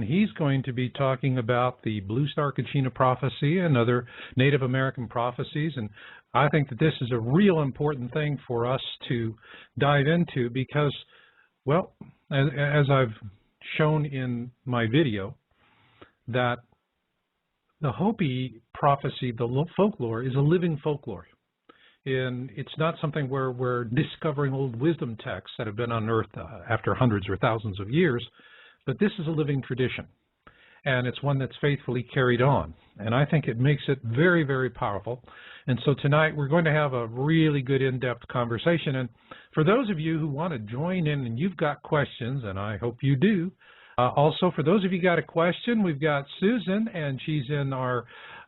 He's going to be talking about the Blue Star Kachina prophecy and other Native American prophecies. And I think that this is a real important thing for us to dive into because, well, as I've shown in my video, that the Hopi prophecy, the folklore, is a living folklore. And it's not something where we're discovering old wisdom texts that have been unearthed after hundreds or thousands of years, but this is a living tradition, and it's one that's faithfully carried on. And I think it makes it very, very powerful. And so tonight we're going to have a really good in-depth conversation. And for those of you who want to join in and you've got questions, and I hope you do, also for those of you who got a question, we've got Susan, and she's in our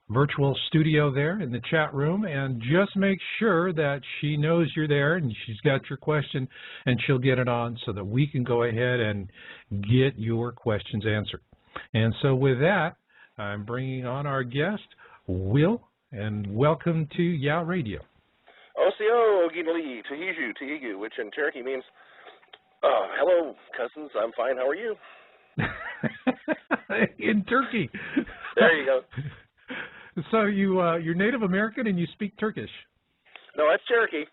virtual studio there in the chat room, and just make sure that she knows you're there and she's got your question, and she'll get it on so that we can go ahead and get your questions answered. And so with that, I'm bringing on our guest, Will, and welcome to YA Radio. Osio Ginali Tahiju, which in Cherokee means, hello, cousins, I'm fine, how are you? In Turkey. There you go. So you're Native American and you speak Turkish? No, that's Cherokee.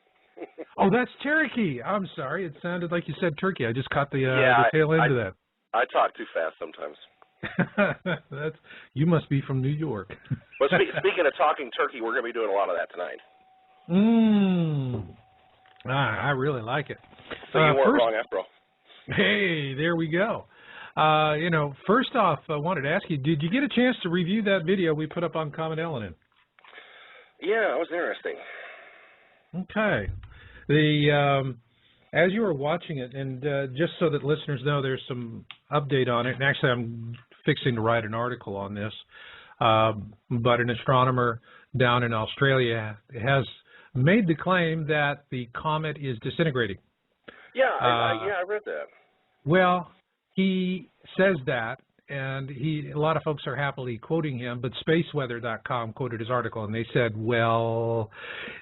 Oh, that's Cherokee. I'm sorry. It sounded like you said Turkey. I just caught the tail end of that. I talk too fast sometimes. You must be from New York. But speaking of talking turkey, we're going to be doing a lot of that tonight. I really like it. So you weren't wrong after all. Hey, there we go. First off, I wanted to ask you, did you get a chance to review that video we put up on Comet Elenin? Yeah, it was interesting. Okay. As you were watching it, and just so that listeners know, there's some update on it, and actually I'm fixing to write an article on this, but an astronomer down in Australia has made the claim that the comet is disintegrating. Yeah, I read that. Well, he says that, and a lot of folks are happily quoting him, but spaceweather.com quoted his article, and they said, well,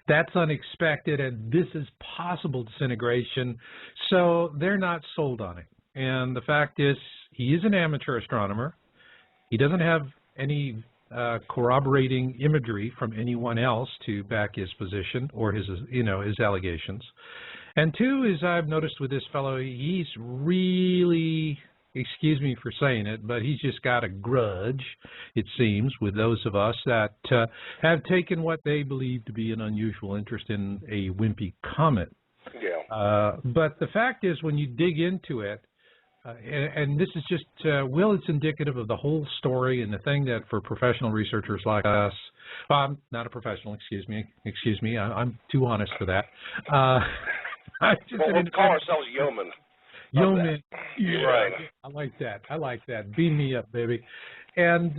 that's unexpected, and this is possible disintegration, so they're not sold on it. And the fact is, he is an amateur astronomer. He doesn't have any corroborating imagery from anyone else to back his position or his allegations. And two is, I've noticed with this fellow, he's really, excuse me for saying it, but he's just got a grudge, it seems, with those of us that have taken what they believe to be an unusual interest in a wimpy comet. Yeah. But the fact is, when you dig into it, and this is just, it's indicative of the whole story and the thing that for professional researchers like us, well, I'm not a professional, excuse me, I'm too honest for that. We'll call ourselves yeomen. Yeomen, yeah, right. I like that. Beam me up, baby. And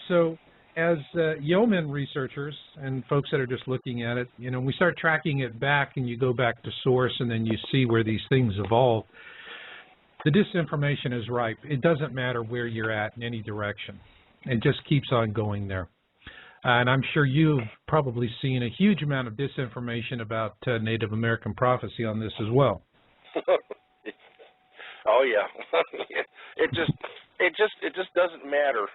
so as yeomen researchers and folks that are just looking at it, we start tracking it back, and you go back to source, and then you see where these things evolve. The disinformation is ripe. It doesn't matter where you're at in any direction. It just keeps on going there. And I'm sure you've probably seen a huge amount of disinformation about Native American prophecy on this as well. Oh yeah, it just doesn't matter.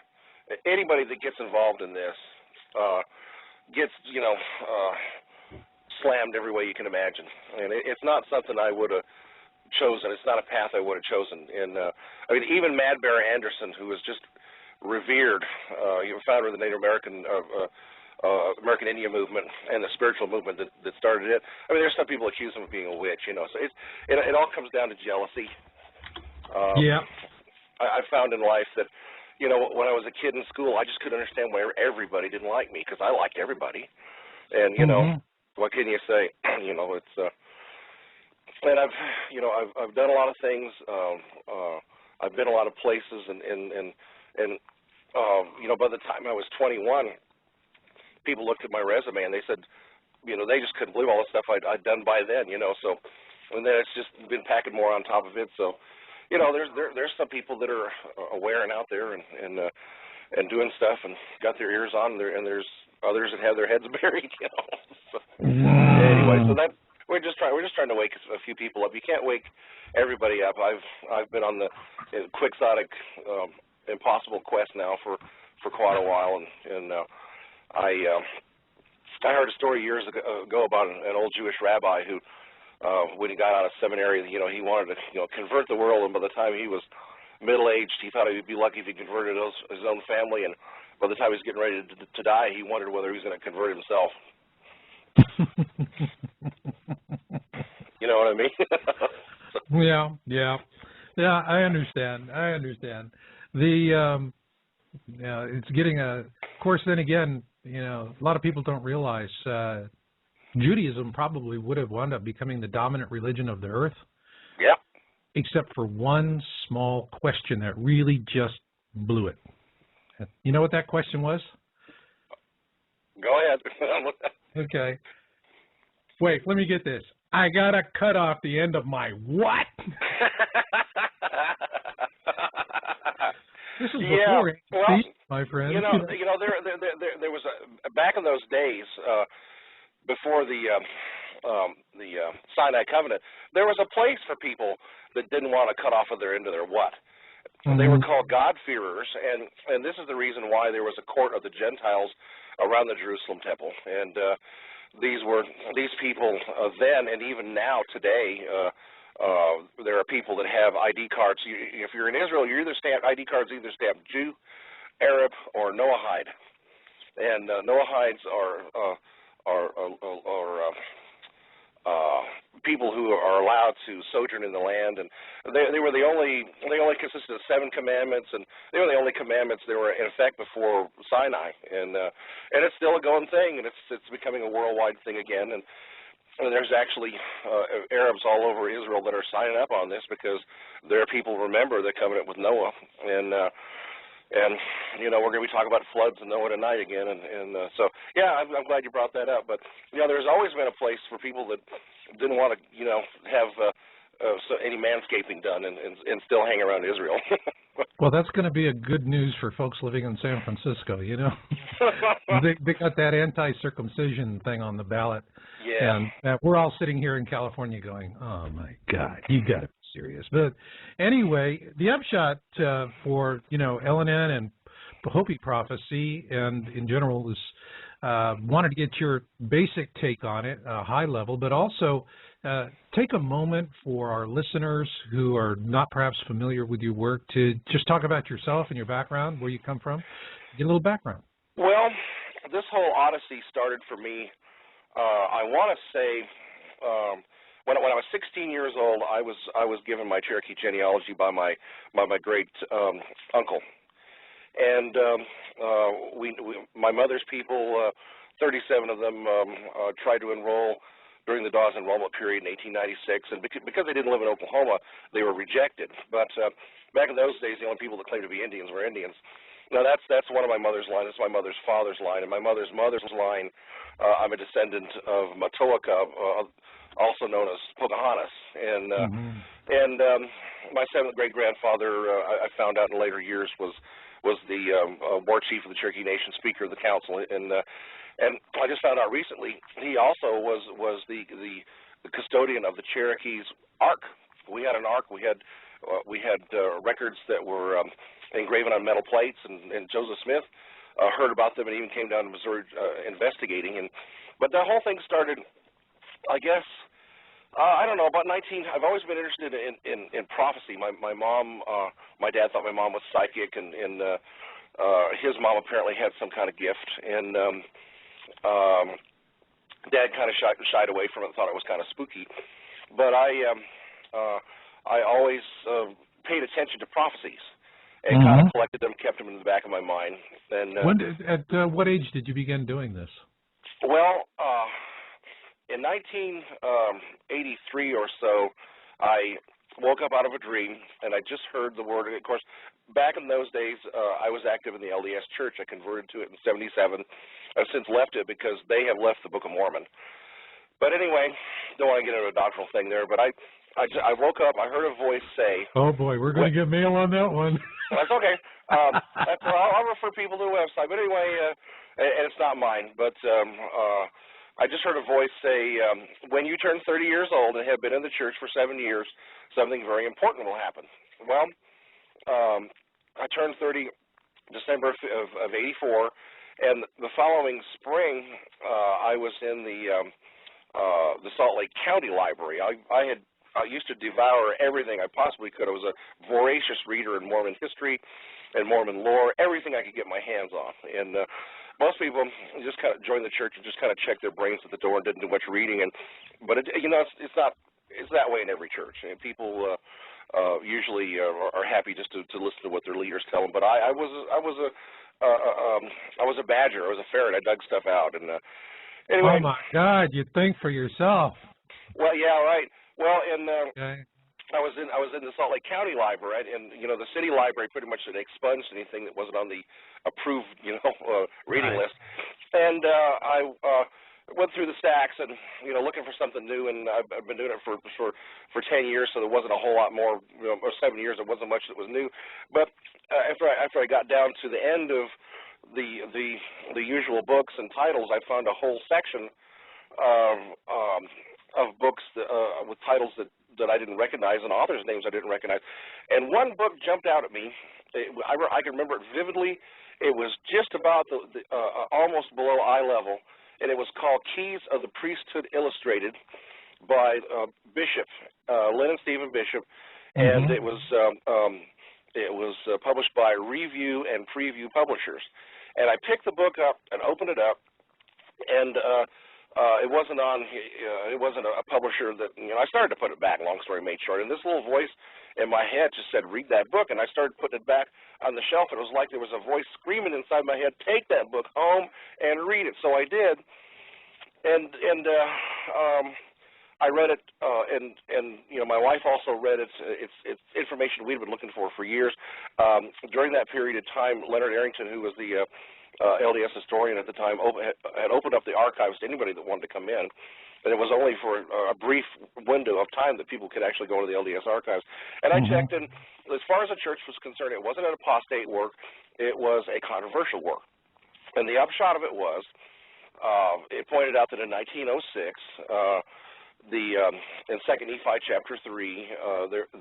Anybody that gets involved in this gets slammed every way you can imagine, and it's not something I would have chosen. It's not a path I would have chosen. And even Mad Bear Anderson, who was just revered, founder of the Native American American Indian movement and the spiritual movement that started it. There's some people accuse him of being a witch, so it all comes down to jealousy. Yeah. I found in life that, when I was a kid in school, I just couldn't understand why everybody didn't like me, because I liked everybody. And, what can you say? It's, and I've done a lot of things. I've been a lot of places, and by the time I was 21, people looked at my resume and they said, they just couldn't believe all the stuff I'd done by then, so, and then it's just been packing more on top of it. So, there's some people that are aware and out there and doing stuff and got their ears on, and there's others that have their heads buried, So, anyway, so that we're just trying to wake a few people up. You can't wake everybody up. I've been on the quixotic impossible quest now for quite a while, and I heard a story years ago about an old Jewish rabbi who, when he got out of seminary, he wanted to convert the world, and by the time he was middle-aged, he thought he'd be lucky if he converted his own family, and by the time he was getting ready to die, he wondered whether he was going to convert himself. You know what I mean? Yeah. I understand. It's getting of course. Then again, a lot of people don't realize Judaism probably would have wound up becoming the dominant religion of the earth. Yeah. Except for one small question that really just blew it. You know what that question was? Go ahead. Okay. Wait, let me get this. I gotta cut off the end of my what? This is before my friend. There was back in those days, before the Sinai Covenant, there was a place for people that didn't want to cut off of their end of their what. Mm-hmm. They were called God-fearers, and this is the reason why there was a court of the Gentiles around the Jerusalem temple. And these people then, and even now today, there are people that have ID cards. If you're in Israel, you're either stamped ID cards, either stamped Jew, Arab, or Noahide. And Noahides are people who are allowed to sojourn in the land, and they only consisted of 7 commandments, and they were the only commandments that were in effect before Sinai, and it's still a going thing, and it's becoming a worldwide thing again, and there's actually Arabs all over Israel that are signing up on this because their people remember the covenant with Noah, and we're going to be talking about floods and Noah tonight again, and so yeah, I'm glad you brought that up. But there's always been a place for people that didn't want to have any manscaping done and still hang around Israel. Well, that's going to be a good news for folks living in San Francisco. They got that anti-circumcision thing on the ballot. Yeah. And we're all sitting here in California going, "Oh my God, you got to be serious." But anyway, the upshot for Elenin and the Hopi prophecy, and in general, is wanted to get your basic take on it, high level, but also take a moment for our listeners who are not perhaps familiar with your work to just talk about yourself and your background, where you come from, get a little background. Well, this whole odyssey started for me. I want to say when I was 16 years old, I was given my Cherokee genealogy by my great uncle, and my mother's people, 37 of them, tried to enroll during the Dawes enrollment period in 1896, and because they didn't live in Oklahoma, they were rejected. But back in those days, the only people that claimed to be Indians were Indians. Now that's one of my mother's line. That's my mother's father's line, and my mother's line. I'm a descendant of Matoaka, also known as Pocahontas, and my 7th great grandfather, I found out in later years, was the war chief of the Cherokee Nation, Speaker of the Council, and I just found out recently he also was the custodian of the Cherokee's Ark. We had an Ark. We had records that were engraven on metal plates, and Joseph Smith heard about them and even came down to Missouri investigating. But the whole thing started, I guess, I don't know, about 19. I've always been interested in prophecy. My dad thought my mom was psychic, and his mom apparently had some kind of gift, and Dad kind of shied away from it and thought it was kind of spooky. But I always paid attention to prophecies and kind of collected them, kept them in the back of my mind. And at what age did you begin doing this? Well, in 1983 or so, I woke up out of a dream, and I just heard the word. And of course, back in those days, I was active in the LDS Church. I converted to it in '77. I've since left it because they have left the Book of Mormon. But anyway, don't want to get into a doctrinal thing there, but I woke up, I heard a voice say... Oh, boy, we're going to get mail on that one. That's okay. I'll refer people to the website. But anyway, and it's not mine, but I just heard a voice say, when you turn 30 years old and have been in the church for 7 years, something very important will happen. Well, I turned 30 December of '84, and the following spring, I was in the Salt Lake County Library. I used to devour everything I possibly could. I was a voracious reader in Mormon history and Mormon lore, everything I could get my hands on. And most people just kind of joined the church and just kind of checked their brains at the door and didn't do much reading. But it's that way in every church. And people usually are happy just to listen to what their leaders tell them. But I was a badger. I was a ferret. I dug stuff out. And anyway. Oh my God! You think for yourself. Well, yeah, right. Well, and okay. I was in the Salt Lake County Library, and the city library pretty much had expunged anything that wasn't on the approved reading list. And I went through the stacks and looking for something new, and I've been doing it for 10 years, so there wasn't a whole lot more. Or 7 years, there wasn't much that was new. But after I got down to the end of the usual books and titles, I found a whole section of books with titles that I didn't recognize and authors' names I didn't recognize. And one book jumped out at me. I can remember it vividly. It was just about almost below eye level, and it was called Keys of the Priesthood Illustrated by Bishop, Lynn and Stephen Bishop, and it was published by Review and Preview Publishers. And I picked the book up and opened it up, and it wasn't a publisher that, I started to put it back, long story made short, and this little voice in my head just said, read that book, and I started putting it back on the shelf, and it was like there was a voice screaming inside my head, take that book home and read it. So I did, and I read it, and my wife also read it. It's information we'd been looking for years. During that period of time, Leonard Arrington, who was the LDS historian at the time, had opened up the archives to anybody that wanted to come in, and it was only for a brief window of time that people could actually go to the LDS archives. And I checked, and as far as the church was concerned, it wasn't an apostate work, it was a controversial work. And the upshot of it was, it pointed out that in 1906, in 2nd Nephi chapter 3,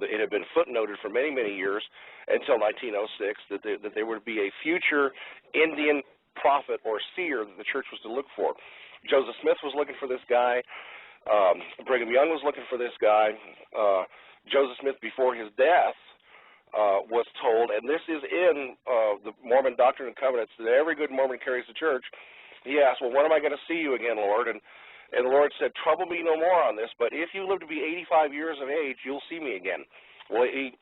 it had been footnoted for many, many years until 1906 that there would be a future Indian prophet or seer that the church was to look for. Joseph Smith was looking for this guy. Brigham Young was looking for this guy. Joseph Smith, before his death, was told, and this is in the Mormon Doctrine and Covenants that every good Mormon carries to church. He asked, well, when am I going to see you again, Lord? And the Lord said, trouble me no more on this, but if you live to be 85 years of age, you'll see me again. Well, he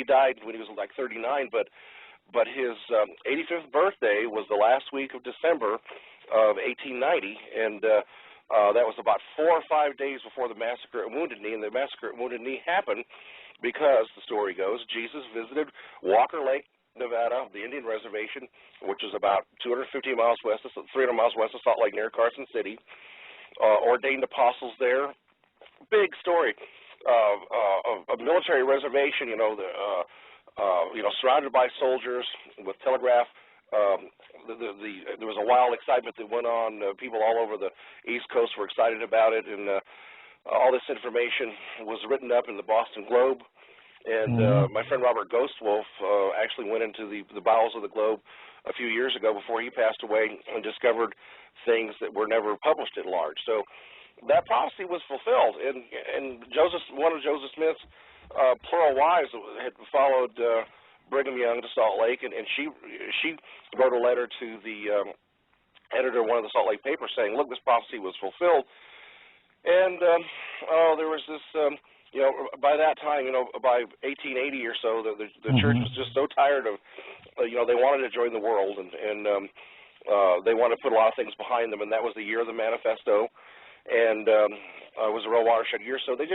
died when he was like 39, but his 85th birthday was the last week of December of 1890, and that was about 4 or 5 days before the massacre at Wounded Knee, and the massacre at Wounded Knee happened because, the story goes, Jesus visited Walker Lake, Nevada, the Indian Reservation, which is about 250 miles west, 300 miles west of Salt Lake, near Carson City. Ordained apostles there. Big story. A military reservation, surrounded by soldiers with telegraph. There was a wild excitement that went on. People all over the East Coast were excited about it, and all this information was written up in the Boston Globe. And my friend Robert Ghostwolf actually went into the bowels of the Globe a few years ago before he passed away and discovered things that were never published at large. So that prophecy was fulfilled. And one of Joseph Smith's plural wives had followed Brigham Young to Salt Lake, and she wrote a letter to the editor of one of the Salt Lake papers saying, look, this prophecy was fulfilled. And there was this... by that time, by 1880 or so, the church was just so tired of, they wanted to join the world, and they wanted to put a lot of things behind them, and that was the year of the manifesto, and it was a real watershed year. So it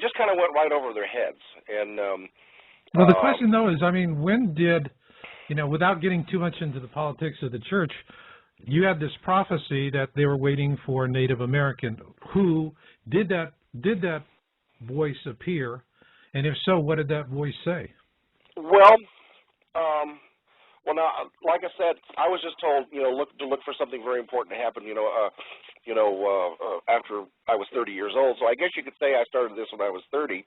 just kind of went right over their heads. And well, the question though is, when did, without getting too much into the politics of the church, you had this prophecy that they were waiting for Native American. Who did that voice appear, and if so, what did that voice say? Well, now, like I said, I was just told, look for something very important to happen, after I was 30 years old. So I guess you could say I started this when I was 30,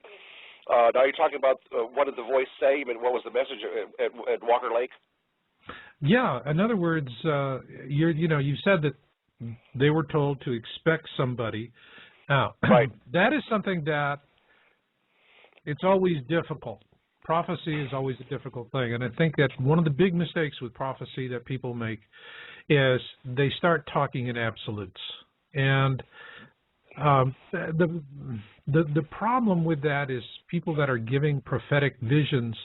Now you're talking about what did the voice say? I mean, what was the message at Walker Lake? Yeah. In other words, you said that they were told to expect somebody. Now, right. That is something that it's always difficult. Prophecy is always a difficult thing, and I think that one of the big mistakes with prophecy that people make is they start talking in absolutes. And the problem with that is people that are giving prophetic visions,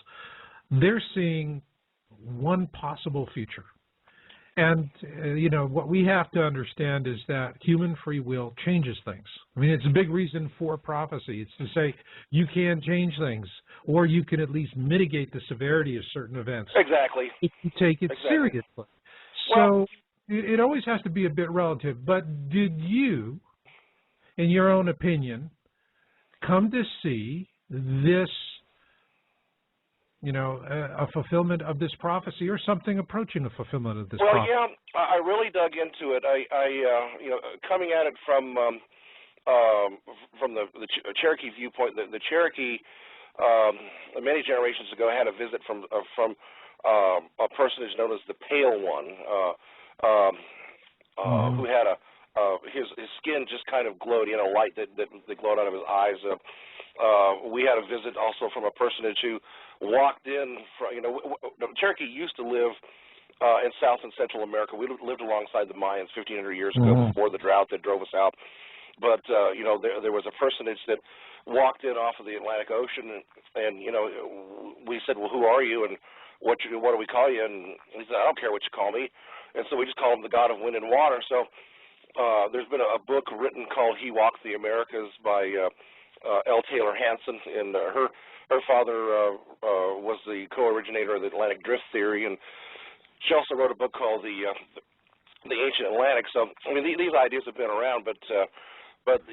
they're seeing one possible future. And, what we have to understand is that human free will changes things. I mean, it's a big reason for prophecy. It's to say you can change things, or you can at least mitigate the severity of certain events. Exactly. If you take it seriously. So it always has to be a bit relative. But did you, in your own opinion, come to see this, a fulfillment of this prophecy, or something approaching a fulfillment of this prophecy? Well, yeah, I really dug into it. I coming at it from the Cherokee viewpoint, the Cherokee many generations ago had a visit from a personage known as the Pale One, who had his skin just kind of glowed, light that glowed out of his eyes. We had a visit also from a personage who walked in. Cherokee used to live in South and Central America. We lived alongside the Mayans 1,500 years ago before the drought that drove us out. But there was a personage that walked in off of the Atlantic Ocean, and we said, "Well, who are you, and what do we call you?" And he said, "I don't care what you call me." And so we just call him the God of Wind and Water. So there's been a book written called "He Walked the Americas" by L. Taylor Hansen, and her father was the co-originator of the Atlantic Drift Theory, and she also wrote a book called the Ancient Atlantic. So I mean, these ideas have been around, but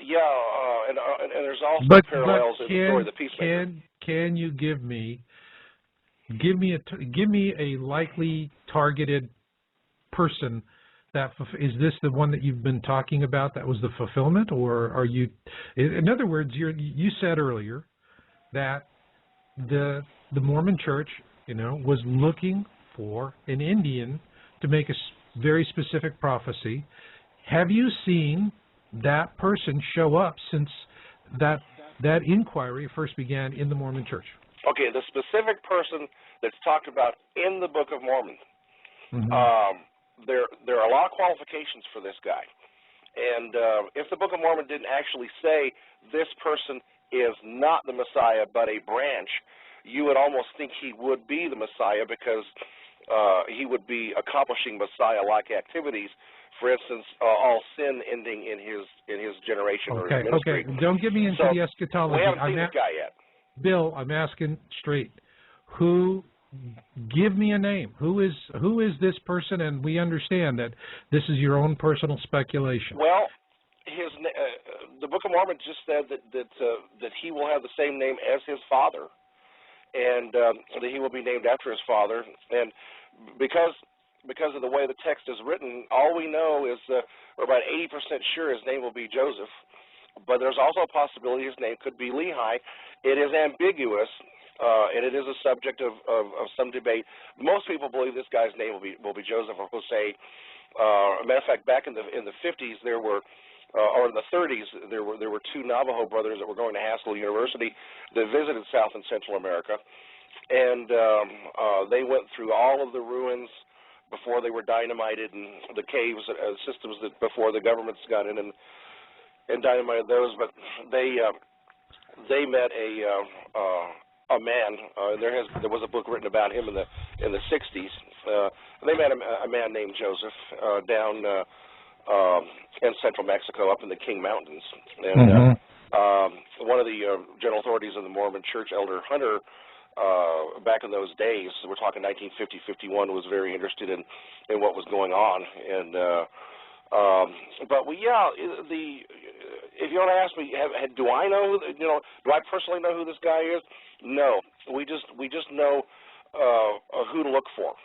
yeah, and there's also parallels in the story of the Peacemaker. Can you give me a likely targeted person? Is this the one that you've been talking about that was the fulfillment, or are you, in other words, you said earlier that the Mormon Church, was looking for an Indian to make a very specific prophecy. Have you seen that person show up since that inquiry first began in the Mormon Church? Okay, the specific person that's talked about in the Book of Mormon. There are a lot of qualifications for this guy. And if the Book of Mormon didn't actually say this person is not the Messiah but a branch, you would almost think he would be the Messiah, because he would be accomplishing Messiah-like activities. For instance, all sin ending in his generation or his ministry. Okay, don't get me into the eschatology. We haven't seen this guy yet. Bill, I'm asking straight. Give me a name. Who is this person? And we understand that this is your own personal speculation. Well, the Book of Mormon just said that he will have the same name as his father, and that he will be named after his father. And because of the way the text is written, all we know is we're about 80% sure his name will be Joseph. But there's also a possibility his name could be Lehi. It is ambiguous. And it is a subject of some debate. Most people believe this guy's name will be Joseph or Jose. As a matter of fact, back in the 50s, there were, or in the 30s, there were two Navajo brothers that were going to Haskell University that visited South and Central America, and they went through all of the ruins before they were dynamited, and the caves systems that before the governments got in and dynamited those. But they met a man. There was a book written about him in the 60s. They met a man named Joseph down in central Mexico, up in the King Mountains. And one of the general authorities of the Mormon Church, Elder Hunter, back in those days, we're talking 1950, 51, was very interested in what was going on. And if you want to ask me, do I know? Do I personally know who this guy is? No, we just know who to look for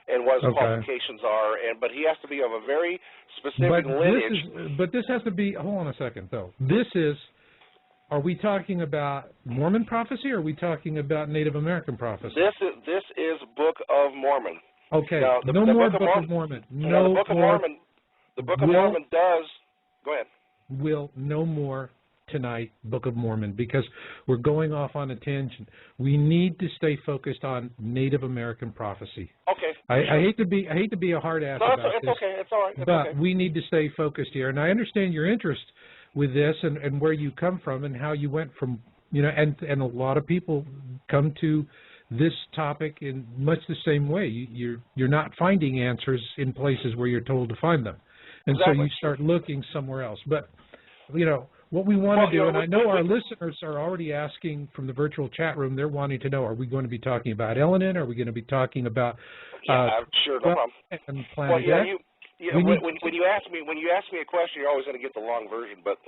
and what his qualifications are. But he has to be of a very specific lineage. But this has to be. Hold on a second, though. This is are we talking about Mormon prophecy, or are we talking about Native American prophecy? This is Book of Mormon. Okay, Now, no more Book of Mormon. No, the Book of Mormon. The Book of Mormon does. Go ahead. Will no more tonight, Book of Mormon, because we're going off on a tangent. We need to stay focused on Native American prophecy. Okay. I hate to be a hard ass about it's this. Okay. It's all right. But we need to stay focused here, and I understand your interest with this and where you come from and how you went from, and a lot of people come to this topic in much the same way. You're not finding answers in places where you're told to find them, and exactly. so you start looking somewhere else. But what we want to do, and I know our listeners are already asking from the virtual chat room, they're wanting to know: are we going to be talking about Elenin? Are we going to be talking about sure, no problem. And Planet X? When you ask me a question, you're always going to get the long version. But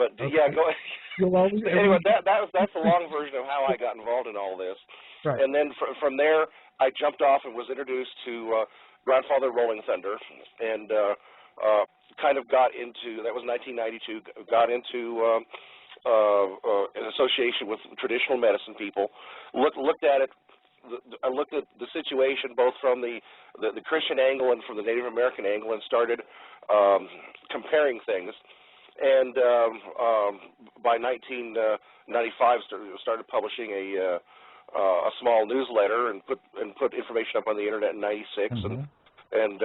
okay. Yeah, go ahead. Anyway, that's the long version of how I got involved in all this. Right. And then from there, I jumped off and was introduced to Grandfather Rolling Thunder, and kind of got into, that was 1992, got into an association with traditional medicine people, looked at it. I looked at the situation both from the Christian angle and from the Native American angle, and started comparing things. And by 1995, started publishing a small newsletter and put information up on the internet in '96, and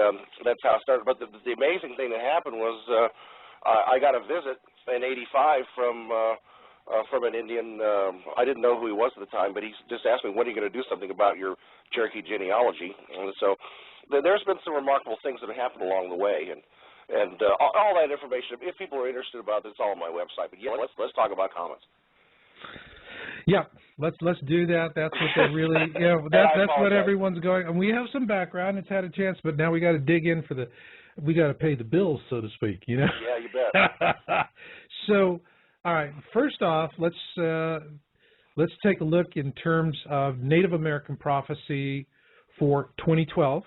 that's how I started. But the amazing thing that happened was I got a visit in '85 from an Indian. I didn't know who he was at the time, but he just asked me, when are you going to do something about your Cherokee genealogy? And so there's been some remarkable things that have happened along the way, and all that information, if people are interested about this, it's all on my website. But yeah, let's talk about comets. Yeah, let's do that. That's what they're really, that's what everyone's going. And we have some background. It's had a chance, but now we got to dig in we got to pay the bills, so to speak. Yeah, you bet. So, all right. First off, let's take a look in terms of Native American prophecy for 2012.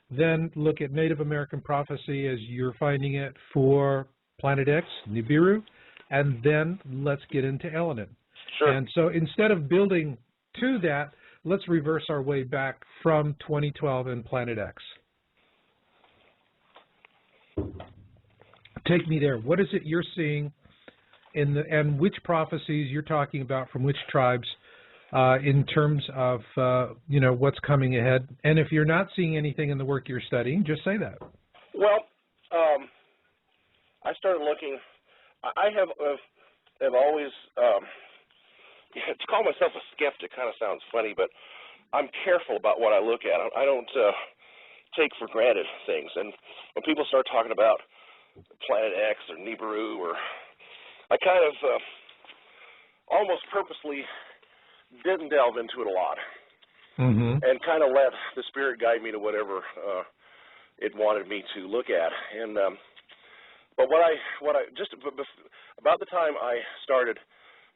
Then look at Native American prophecy as you're finding it for Planet X, Nibiru, and then let's get into Elenin. Sure. And so instead of building to that, let's reverse our way back from 2012 and Planet X. Take me there. What is it you're seeing and which prophecies you're talking about from which tribes in terms of, what's coming ahead? And if you're not seeing anything in the work you're studying, just say that. Well, I started looking. I have always, to call myself a skeptic kind of sounds funny, but I'm careful about what I look at. I don't take for granted things. And when people start talking about Planet X or Nibiru, I kind of almost purposely didn't delve into it a lot, and kind of let the Spirit guide me to whatever it wanted me to look at. And but just about the time I started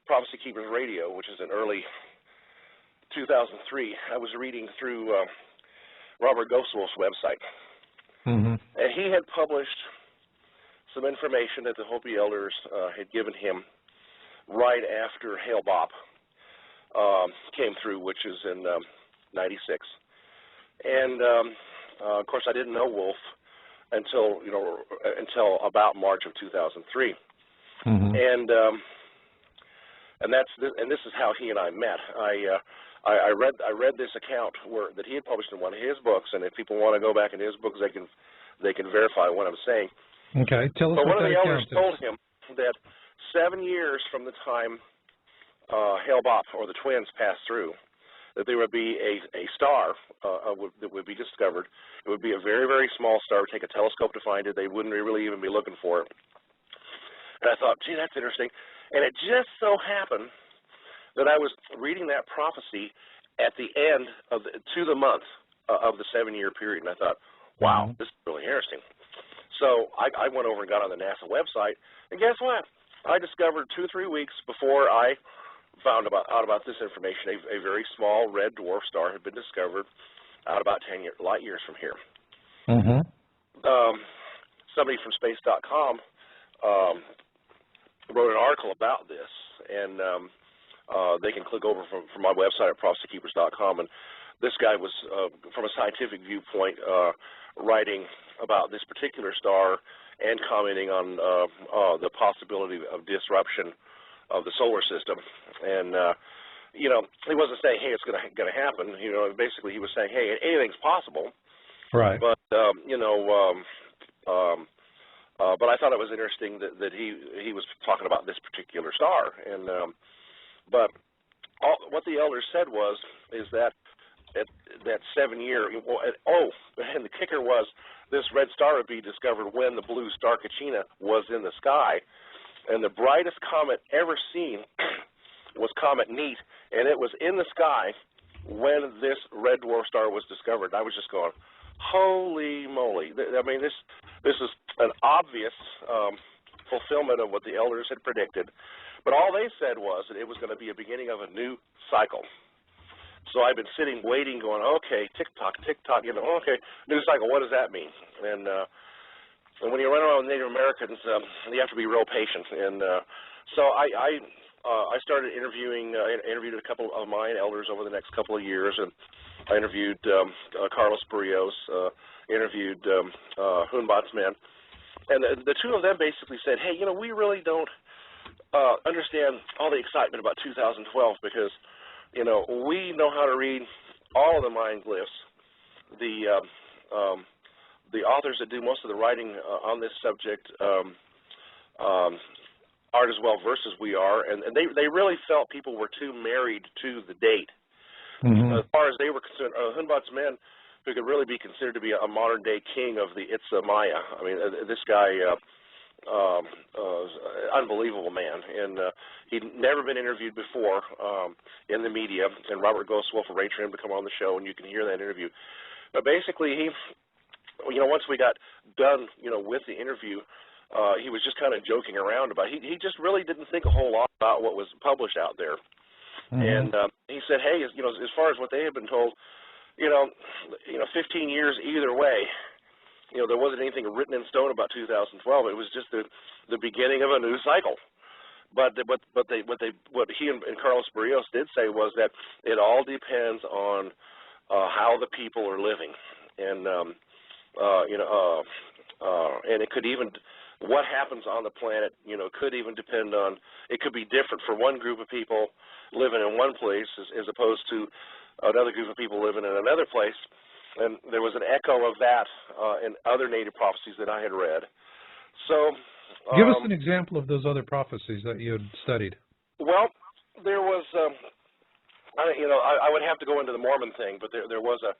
Prophecy Keepers Radio, which is in early 2003, I was reading through Robert Goswell's website, and he had published some information that the Hopi elders had given him right after Hail Bop came through, which is in '96. And of course, I didn't know Wolf until about March of 2003. And this is how he and I met. I read this account that he had published in one of his books, and if people want to go back in his books, they can verify what I'm saying. Okay, tell us. But one of the elders told him that 7 years from the time Hail Bop or the twins passed through, that there would be a star that would be discovered. It would be a very, very small star. It would take a telescope to find it. They wouldn't really even be looking for it. And I thought, gee, that's interesting. And it just so happened that I was reading that prophecy at the end of the month of the 7-year period, and I thought, wow, this is really interesting. So I went over and got on the NASA website, and guess what? I discovered 2-3 weeks before I found out about this information, a very small red dwarf star had been discovered out about 10 light years from here. Somebody from space.com wrote an article about this, and they can click over from my website at prophecykeepers.com. And this guy was, from a scientific viewpoint, writing about this particular star and commenting on the possibility of disruption of the solar system. And you know, he wasn't saying, hey, it's going to happen. You know, basically he was saying, hey, anything's possible. Right. But you know, but I thought it was interesting that he was talking about this particular star. And but what the elders said is that that 7 year, and the kicker was this red star would be discovered when the blue star Kachina was in the sky, and the brightest comet ever seen was Comet Neat, and it was in the sky when this red dwarf star was discovered. I was just going, holy moly! I mean, this is an obvious fulfillment of what the elders had predicted, but all they said was that it was going to be a beginning of a new cycle. So I've been sitting, waiting, going, okay, tick-tock, you know, okay, new cycle, what does that mean? And when you run around with Native Americans, you have to be real patient. And so I started interviewed a couple of mine elders over the next couple of years, and I interviewed Carlos Barrios, interviewed Hunbat's men, and the two of them basically said, hey, you know, we really don't understand all the excitement about 2012 because, you know, we know how to read all of the mind glyphs. The authors that do most of the writing on this subject aren't as well versed as we are, and they really felt people were too married to the date. As far as they were concerned, Hunbat's men, who could really be considered to be a modern-day king of the Itza Maya. I mean, this guy, unbelievable man, and he'd never been interviewed before in the media, and Robert Goswolf arranged for him to come on the show, and you can hear that interview. But basically, he, you know, once we got done, you know, with the interview, he was just kind of joking around about it. He just really didn't think a whole lot about what was published out there. And he said, hey, you know, as far as what they had been told, you know, 15 years either way, you know, there wasn't anything written in stone about 2012. It was just the beginning of a new cycle. But what he and Carlos Barrios did say was that it all depends on how the people are living, and you know, and it could even, what happens on the planet, you know, could even depend on, it could be different for one group of people living in one place as opposed to another group of people living in another place. And there was an echo of that in other native prophecies that I had read. So, give us an example of those other prophecies that you had studied. Well, there was, you know, I would have to go into the Mormon thing, but there was a,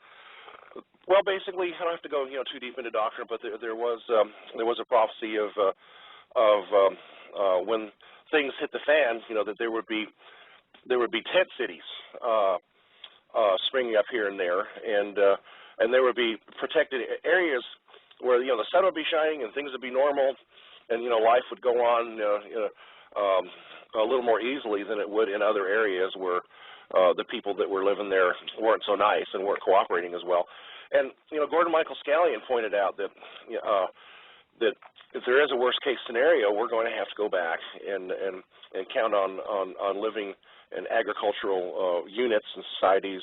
well, basically, I don't have to go, you know, too deep into doctrine, but there was a prophecy of when things hit the fan, you know, that there would be tent cities springing up here and there, and there would be protected areas where, you know, the sun would be shining and things would be normal, and, you know, life would go on a little more easily than it would in other areas where the people that were living there weren't so nice and weren't cooperating as well. And, you know, Gordon Michael Scallion pointed out that that if there is a worst case scenario, we're going to have to go back and count on living in agricultural units and societies,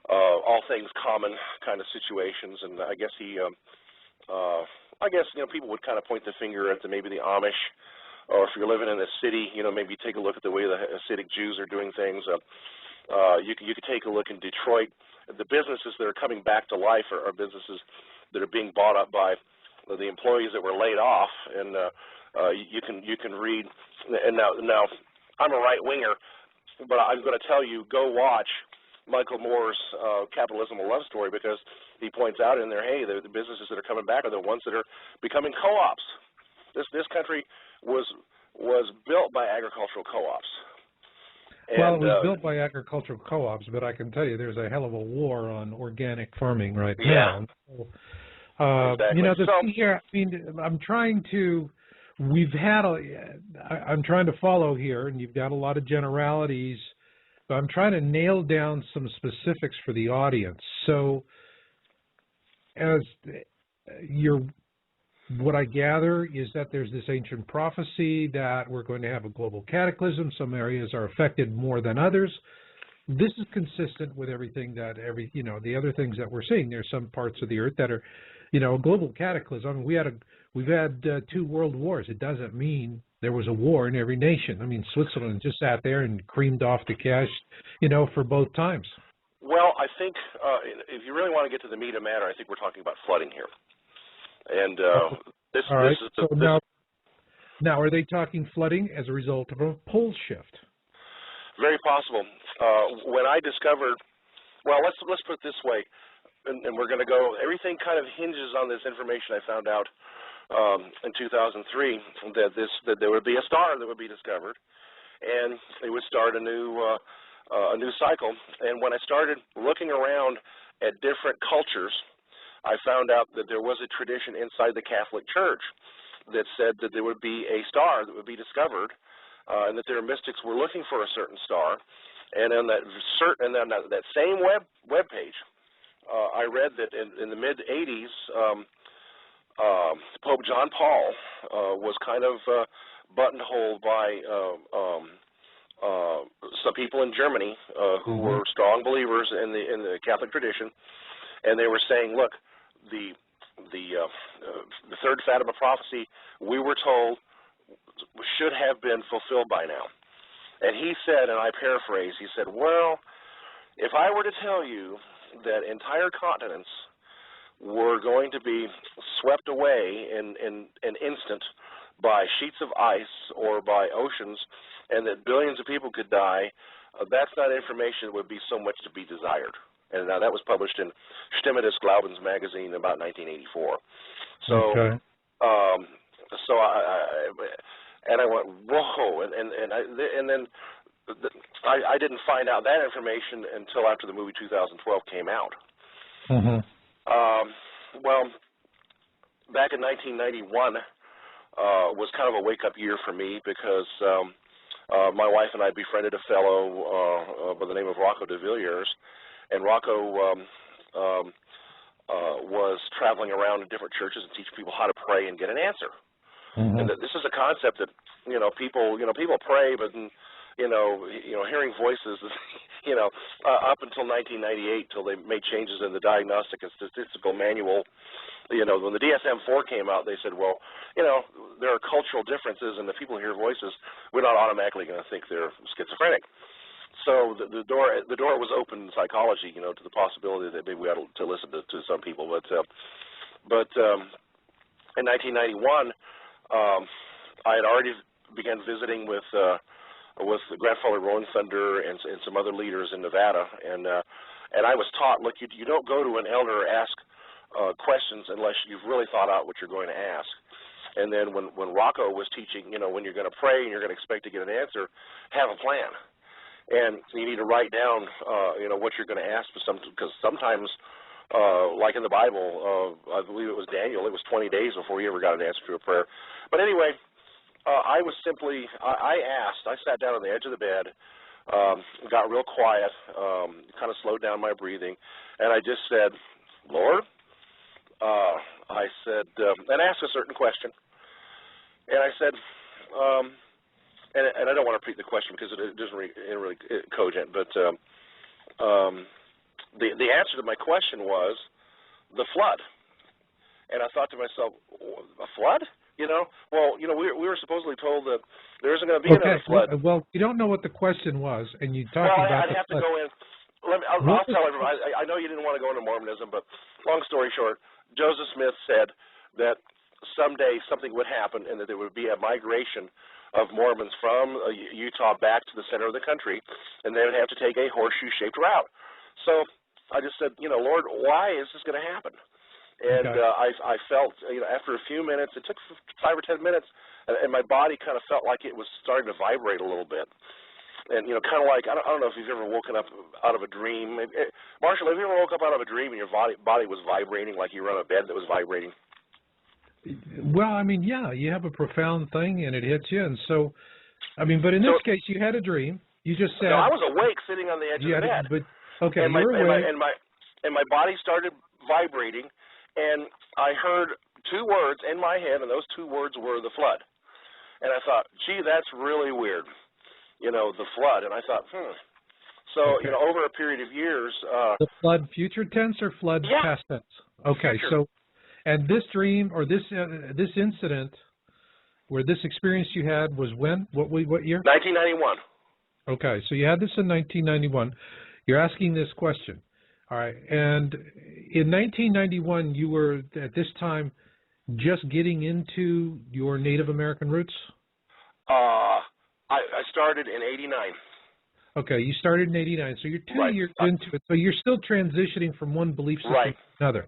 all things common kind of situations. And I guess he, I guess, you know, people would kind of point the finger at maybe the Amish, or if you're living in a city, you know, maybe take a look at the way the Hasidic Jews are doing things. You could take a look in Detroit. The businesses that are coming back to life are businesses that are being bought up by the employees that were laid off, and you can read. And now I'm a right winger, but I'm going to tell you, go watch Michael Moore's Capitalism: A Love Story, because he points out in there, hey, the businesses that are coming back are the ones that are becoming co-ops. This country was built by agricultural co-ops. Well, it was built by agricultural co-ops, but I can tell you there's a hell of a war on organic farming right now. So, exactly. You know, the thing here, I mean, I'm trying to follow here, and you've got a lot of generalities, but I'm trying to nail down some specifics for the audience. So, as you're what I gather is that there's this ancient prophecy that we're going to have a global cataclysm. Some areas are affected more than others. This is consistent with everything that the other things that we're seeing. There's some parts of the earth that are, a global cataclysm. I mean, we've had 2 world wars. It doesn't mean there was a war in every nation. I mean, Switzerland just sat there and creamed off the cash, for both times. Well, I think if you really want to get to the meat of matter, I think we're talking about flooding here. And this is so now, are they talking flooding as a result of a pole shift? Very possible. When I discovered, well, let's put it this way, and we're going to go. Everything kind of hinges on this information I found out in 2003 that there would be a star that would be discovered, and it would start a new cycle. And when I started looking around at different cultures, I found out that there was a tradition inside the Catholic Church that said that there would be a star that would be discovered, and that their mystics were looking for a certain star. And on that same web page, I read that in the mid '80s, Pope John Paul was kind of buttonholed by some people in Germany who were strong believers in the Catholic tradition, and they were saying, look, the third Fatima prophecy, we were told, should have been fulfilled by now. And he said, and I paraphrase, he said, well, if I were to tell you that entire continents were going to be swept away in an instant by sheets of ice or by oceans, and that billions of people could die, that's not information that would be so much to be desired. And now that was published in Stimme des Glaubens magazine in about 1984. So, okay. I went, whoa, and then I didn't find out that information until after the movie 2012 came out. Well, back in 1991 was kind of a wake-up year for me because my wife and I befriended a fellow by the name of Rocco de Villiers. And Rocco was traveling around in different churches and teaching people how to pray and get an answer. And this is a concept that people pray, but hearing voices, up until 1998, till they made changes in the Diagnostic and Statistical Manual. When the DSM-4 came out, they said, well, there are cultural differences, and if people hear voices, we're not automatically going to think they're schizophrenic. So the door was open in psychology, to the possibility that maybe we ought to listen to some people. But in 1991, I had already began visiting with the Grandfather Rolling Thunder and some other leaders in Nevada, and I was taught, look, you don't go to an elder or ask questions unless you've really thought out what you're going to ask. And then when Rocco was teaching, when you're going to pray and you're going to expect to get an answer, have a plan. And you need to write down, what you're going to ask for because sometimes, like in the Bible, I believe it was Daniel, it was 20 days before he ever got an answer to a prayer. But anyway, I sat down on the edge of the bed, got real quiet, kind of slowed down my breathing, and I just said, Lord, and asked a certain question. And I said, and I don't want to repeat the question because it isn't really cogent, but the answer to my question was the flood. And I thought to myself, a flood? Well, we were supposedly told that there isn't going to be another flood. Well, you don't know what the question was, and you talked about I'd have to go in. I'll tell everybody. I know you didn't want to go into Mormonism, but long story short, Joseph Smith said that someday something would happen and that there would be a migration of Mormons from Utah back to the center of the country, and they would have to take a horseshoe-shaped route. So I just said, Lord, why is this going to happen? And I felt, after a few minutes, it took 5 or 10 minutes, and my body kind of felt like it was starting to vibrate a little bit. And, kind of like, I don't know if you've ever woken up out of a dream. Marshall, have you ever woke up out of a dream and your body was vibrating like you were on a bed that was vibrating? Well, I mean, yeah, you have a profound thing and it hits you. And so, I mean, but in this case, you had a dream. You just said. No, I was awake sitting on the edge of the bed. But, okay, and my body started vibrating, and I heard two words in my head, and those two words were the flood. And I thought, gee, that's really weird, you know, the flood. And I thought, So, okay. you know, over a period of years. The flood future tense or flood past tense? Okay, future. so, and this dream or this incident where this experience you had was when? What year? 1991. Okay, so you had this in 1991. You're asking this question. All right, and in 1991, you were at this time just getting into your Native American roots? I started in 89. Okay, you started in 89, so you're 2 years into it. So you're still transitioning from one belief system to another.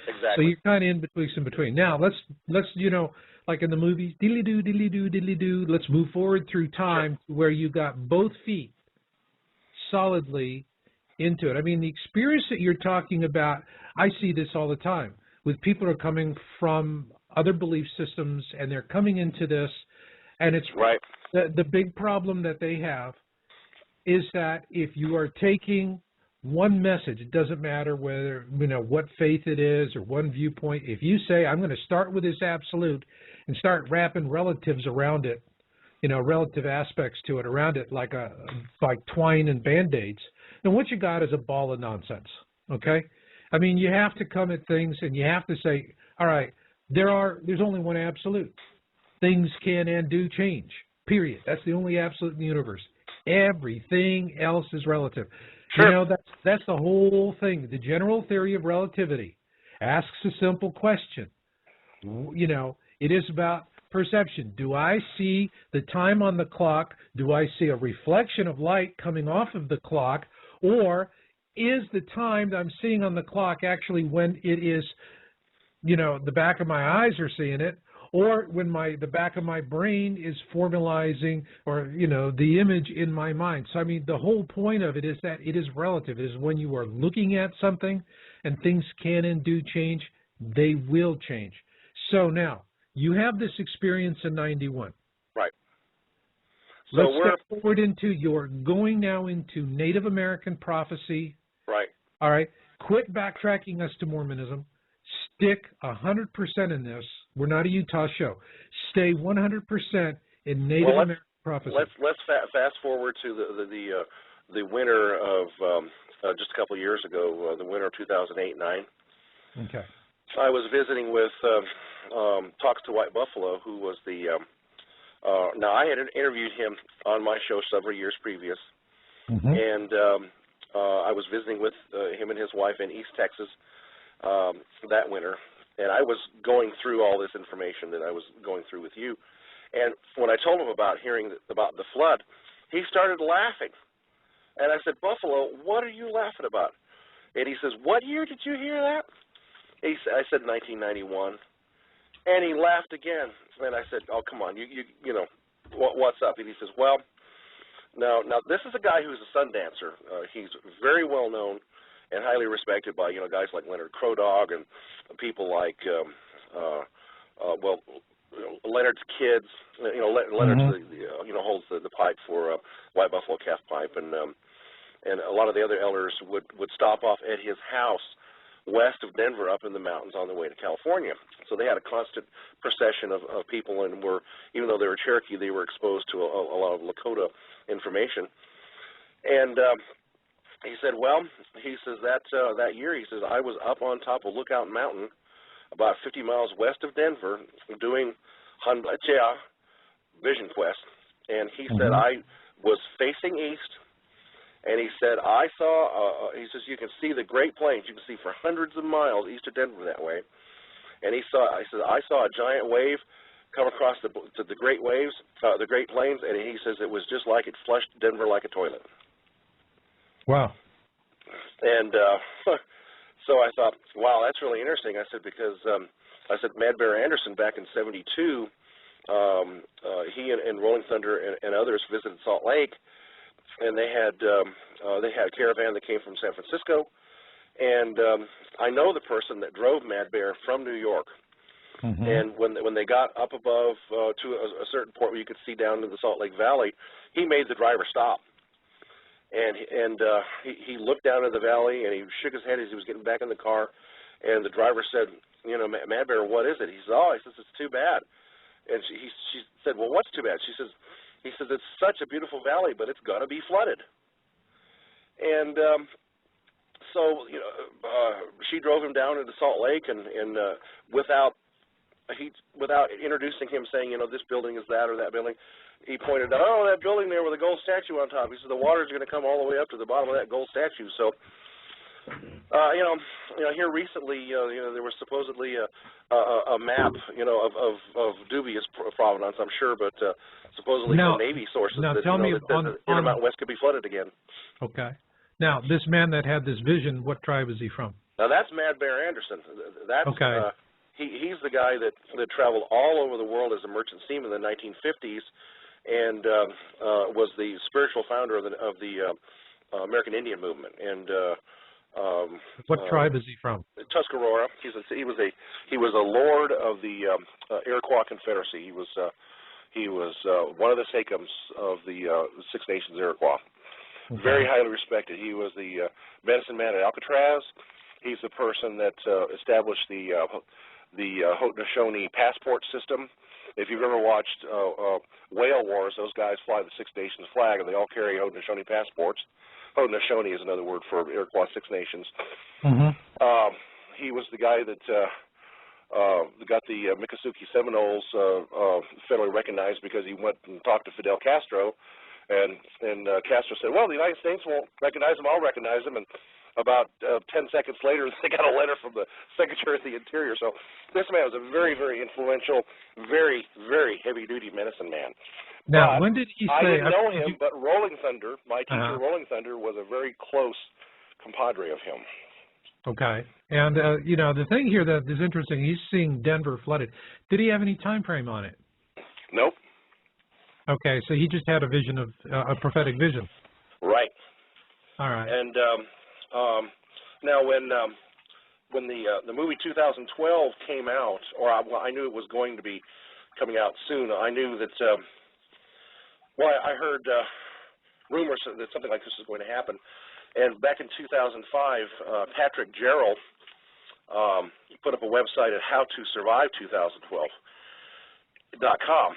Exactly. So you're kind of in between. Now let's you know, like in the movies, diddly doo, diddly doo, diddly doo. Let's move forward through time to where you got both feet solidly into it. I mean, the experience that you're talking about, I see this all the time with people who are coming from other belief systems and they're coming into this, and it's the big problem that they have is that if you are taking one message, it doesn't matter whether, you know, what faith it is or one viewpoint. If you say, I'm going to start with this absolute and start wrapping relatives around it, you know, relative aspects to it around it like twine and Band-Aids, then what you got is a ball of nonsense, okay? I mean, you have to come at things and you have to say, all right, there's only one absolute. Things can and do change, period. That's the only absolute in the universe. Everything else is relative. Sure. You know, that's the whole thing. The general theory of relativity asks a simple question. You know, it is about perception. Do I see the time on the clock? Do I see a reflection of light coming off of the clock? Or is the time that I'm seeing on the clock actually when it is, you know, the back of my eyes are seeing it, or when the back of my brain is formalizing, or, you know, the image in my mind. So, I mean, the whole point of it is that it is relative. It is when you are looking at something and things can and do change, they will change. So now, you have this experience in 91. Right. So Let's step forward you're going now into Native American prophecy. Right. All right. Quit backtracking us to Mormonism. Stick 100% in this. We're not a Utah show. Stay 100% in Native American prophecy. Let's fast forward to the winter of just a couple of years ago, the winter of 2008-9. Okay. I was visiting with Talks to White Buffalo, who was now I had interviewed him on my show several years previous, and I was visiting with him and his wife in East Texas that winter, and I was going through all this information that I was going through with you, and when I told him about hearing about the flood, he started laughing, and I said, Buffalo, what are you laughing about? And he says, what year did you hear that? I said 1991, and he laughed again, and I said, oh, come on, you know, what's up? And he says, well, now this is a guy who's a sun dancer. He's very well known and highly respected by, you know, guys like Leonard Crowdog and people like, Leonard's kids. You know, Leonard's you know, holds the pipe for White Buffalo Calf Pipe, and a lot of the other elders would stop off at his house west of Denver up in the mountains on the way to California. So they had a constant procession of people, and even though they were Cherokee, they were exposed to a lot of Lakota information. And he said, well, he says that year, he says, I was up on top of Lookout Mountain about 50 miles west of Denver doing Vision Quest. And he said, I was facing east, and he said, I saw, he says, you can see the Great Plains. You can see for hundreds of miles east of Denver that way. And I said, I saw a giant wave come across the Great Waves, the Great Plains, and he says it was just like it flushed Denver like a toilet. Wow. And so I thought, wow, that's really interesting. I said, because I said Mad Bear Anderson back in '72, he and Rolling Thunder and others visited Salt Lake, and they had a caravan that came from San Francisco, and I know the person that drove Mad Bear from New York. And when they got up above to a certain point where you could see down into the Salt Lake Valley, he made the driver stop. And he looked down at the valley, and he shook his head as he was getting back in the car, And the driver said, you know, Mad Bear, what is it? He said, oh, he says, it's too bad. And she said, well, what's too bad? He says, it's such a beautiful valley, but it's going to be flooded. And so, you know, she drove him down into Salt Lake, and without introducing him, saying, you know, this building is that or that building, he pointed out, oh, that building there with a gold statue on top. He said, the water's going to come all the way up to the bottom of that gold statue. So, you know, here recently, you know, there was supposedly a map, you know, of dubious provenance, I'm sure, but supposedly from Navy sources that, tell me that Intermountain West could be flooded again. Okay. Now, this man that had this vision, what tribe is he from? Now, that's Mad Bear Anderson. That's, okay. He's the guy that traveled all over the world as a merchant seaman in the 1950s, and was the spiritual founder of the American Indian movement. And what tribe is he from? Tuscarora. He was a lord of the Iroquois Confederacy. He was one of the sachems of the Six Nations Iroquois. Okay. Very highly respected. He was the medicine man at Alcatraz. He's the person that established the Haudenosaunee passport system. If you've ever watched whale wars, those guys fly the Six Nations flag, and they all carry Haudenosaunee passports. Haudenosaunee is another word for Iroquois Six Nations. Mm-hmm. He was the guy that got the Miccosukee Seminoles federally recognized because he went and talked to Fidel Castro, and Castro said, well, the United States won't recognize them, I'll recognize them, and about 10 seconds later, they got a letter from the Secretary of the Interior. So this man was a very, very influential, very, very heavy-duty medicine man. Now, when did he say... I didn't know him, but Rolling Thunder, my teacher, Rolling Thunder, was a very close compadre of him. Okay. And, you know, the thing here that is interesting, he's seeing Denver flooded. Did he have any time frame on it? Nope. Okay, so he just had a vision of a prophetic vision. Right. All right. And now when the movie 2012 came out, or I knew it was going to be coming out soon, I knew that, well, I heard rumors that something like this was going to happen. And back in 2005, Patrick Gerald put up a website at howtosurvive2012.com.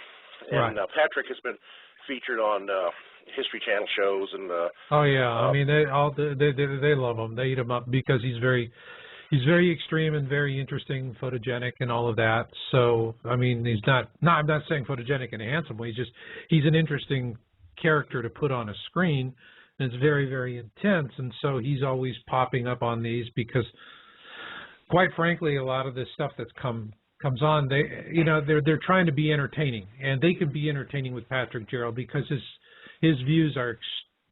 And Patrick has been featured on History Channel shows and oh yeah, I mean they love him. They eat him up because he's very extreme and very interesting, photogenic and all of that. So I mean he's not I'm not saying photogenic in a handsome way. He's an interesting character to put on a screen, and it's very, very intense. And so he's always popping up on these because, quite frankly, a lot of this stuff that's comes on, they're trying to be entertaining, and they can be entertaining with Patrick Gerald because his views are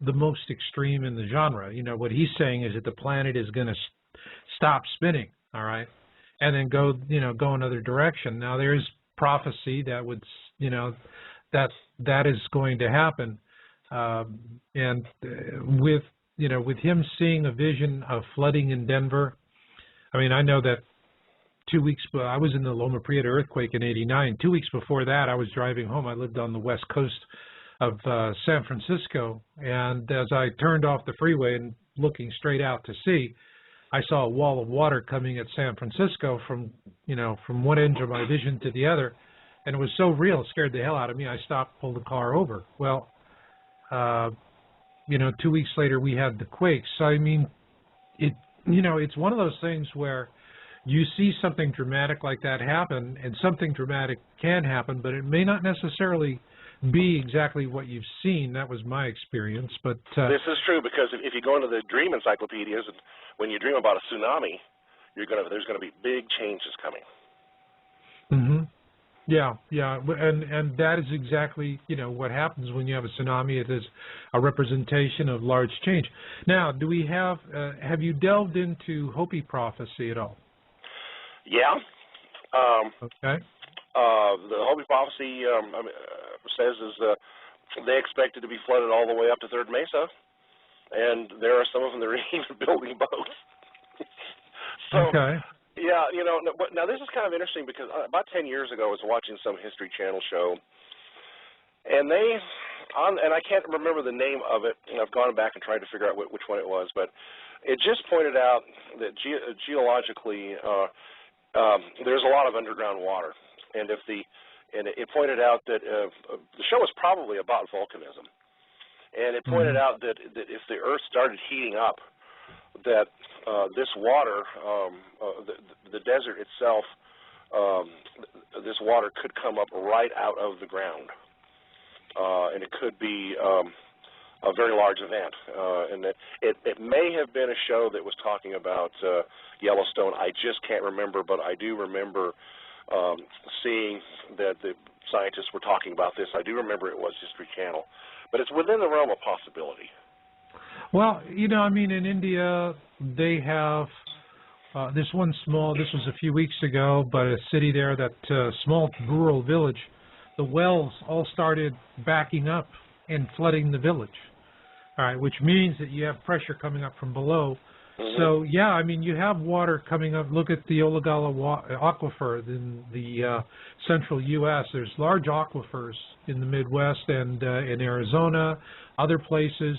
the most extreme in the genre. You know, what he's saying is that the planet is going to stop spinning, all right, and then go another direction. Now there's prophecy that would, that is going to happen, and with him seeing a vision of flooding in Denver. I mean, I know that 2 weeks, I was in the Loma Prieta earthquake in '89. 2 weeks before that, I was driving home. I lived on the west coast of San Francisco, and as I turned off the freeway and looking straight out to sea, I saw a wall of water coming at San Francisco from one end of my vision to the other, and it was so real, it scared the hell out of me. I stopped, pulled the car over. Well, 2 weeks later we had the quakes. So I mean, it's one of those things where you see something dramatic like that happen, and something dramatic can happen, but it may not necessarily be exactly what you've seen. That was my experience. But this is true, because if you go into the dream encyclopedias, and when you dream about a tsunami, there's going to be big changes coming. Mm-hmm. Yeah, and that is exactly what happens when you have a tsunami. It is a representation of large change. Now, do we have you delved into Hopi prophecy at all? Yeah. Okay. The Hopi prophecy says they expected to be flooded all the way up to Third Mesa, and there are some of them that are even building boats. So, okay. Yeah, now this is kind of interesting because about 10 years ago I was watching some History Channel show, and and I can't remember the name of it, and I've gone back and tried to figure out which one it was, but it just pointed out that geologically there's a lot of underground water, and it pointed out that the show was probably about volcanism, and it pointed out that if the Earth started heating up, that this water, the desert itself, this water could come up right out of the ground, and it could be a very large event, and it may have been a show that was talking about Yellowstone. I just can't remember, but I do remember seeing that the scientists were talking about this. I do remember it was History Channel, but it's within the realm of possibility. Well, you know, I mean, in India, they have this was a few weeks ago, but a city there, that small rural village, the wells all started backing up and flooding the village. All right, which means that you have pressure coming up from below. So, yeah, I mean, you have water coming up. Look at the Olagala aquifer in the central U.S. There's large aquifers in the Midwest and in Arizona, other places.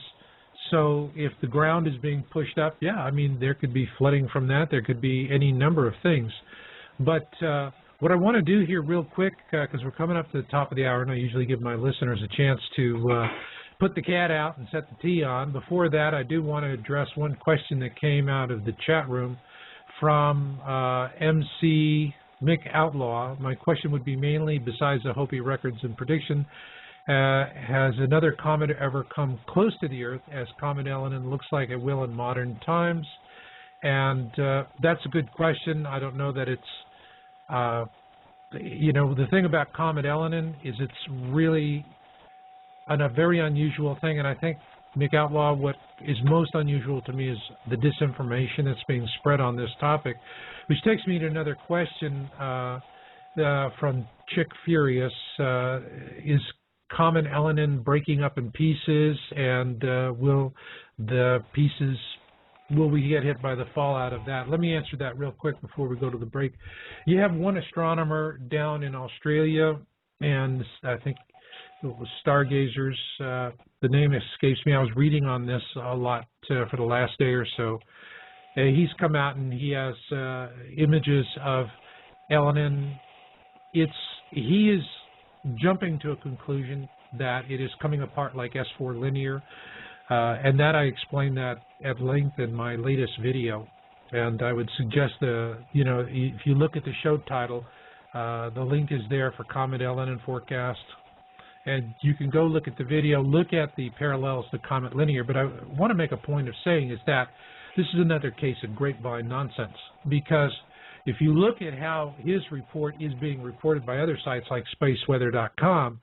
So if the ground is being pushed up, yeah, I mean, there could be flooding from that. There could be any number of things. But what I want to do here real quick, because we're coming up to the top of the hour, and I usually give my listeners a chance to put the cat out and set the tea on. Before that, I do want to address one question that came out of the chat room from MC Mick Outlaw. My question would be mainly, besides the Hopi records and prediction, has another comet ever come close to the Earth, as Comet Elenin looks like it will in modern times? And that's a good question. I don't know that it's, you know, the thing about Comet Elenin is it's really a very unusual thing, and I think, Mick Outlaw, what is most unusual to me is the disinformation that's being spread on this topic, which takes me to another question from Chick Furious. Is Comet Elenin breaking up in pieces, and will we get hit by the fallout of that? Let me answer that real quick before we go to the break. You have one astronomer down in Australia, and I think it was Stargazers. The name escapes me. I was reading on this a lot for the last day or so. He's come out and he has images of Elenin. He is jumping to a conclusion that it is coming apart like S4 linear, and that I explained that at length in my latest video. And I would suggest you know, if you look at the show title, the link is there for Comet Elenin forecast. And you can go look at the video, look at the parallels to Comet Linear. But I want to make a point of saying is that this is another case of grapevine nonsense. Because if you look at how his report is being reported by other sites like spaceweather.com,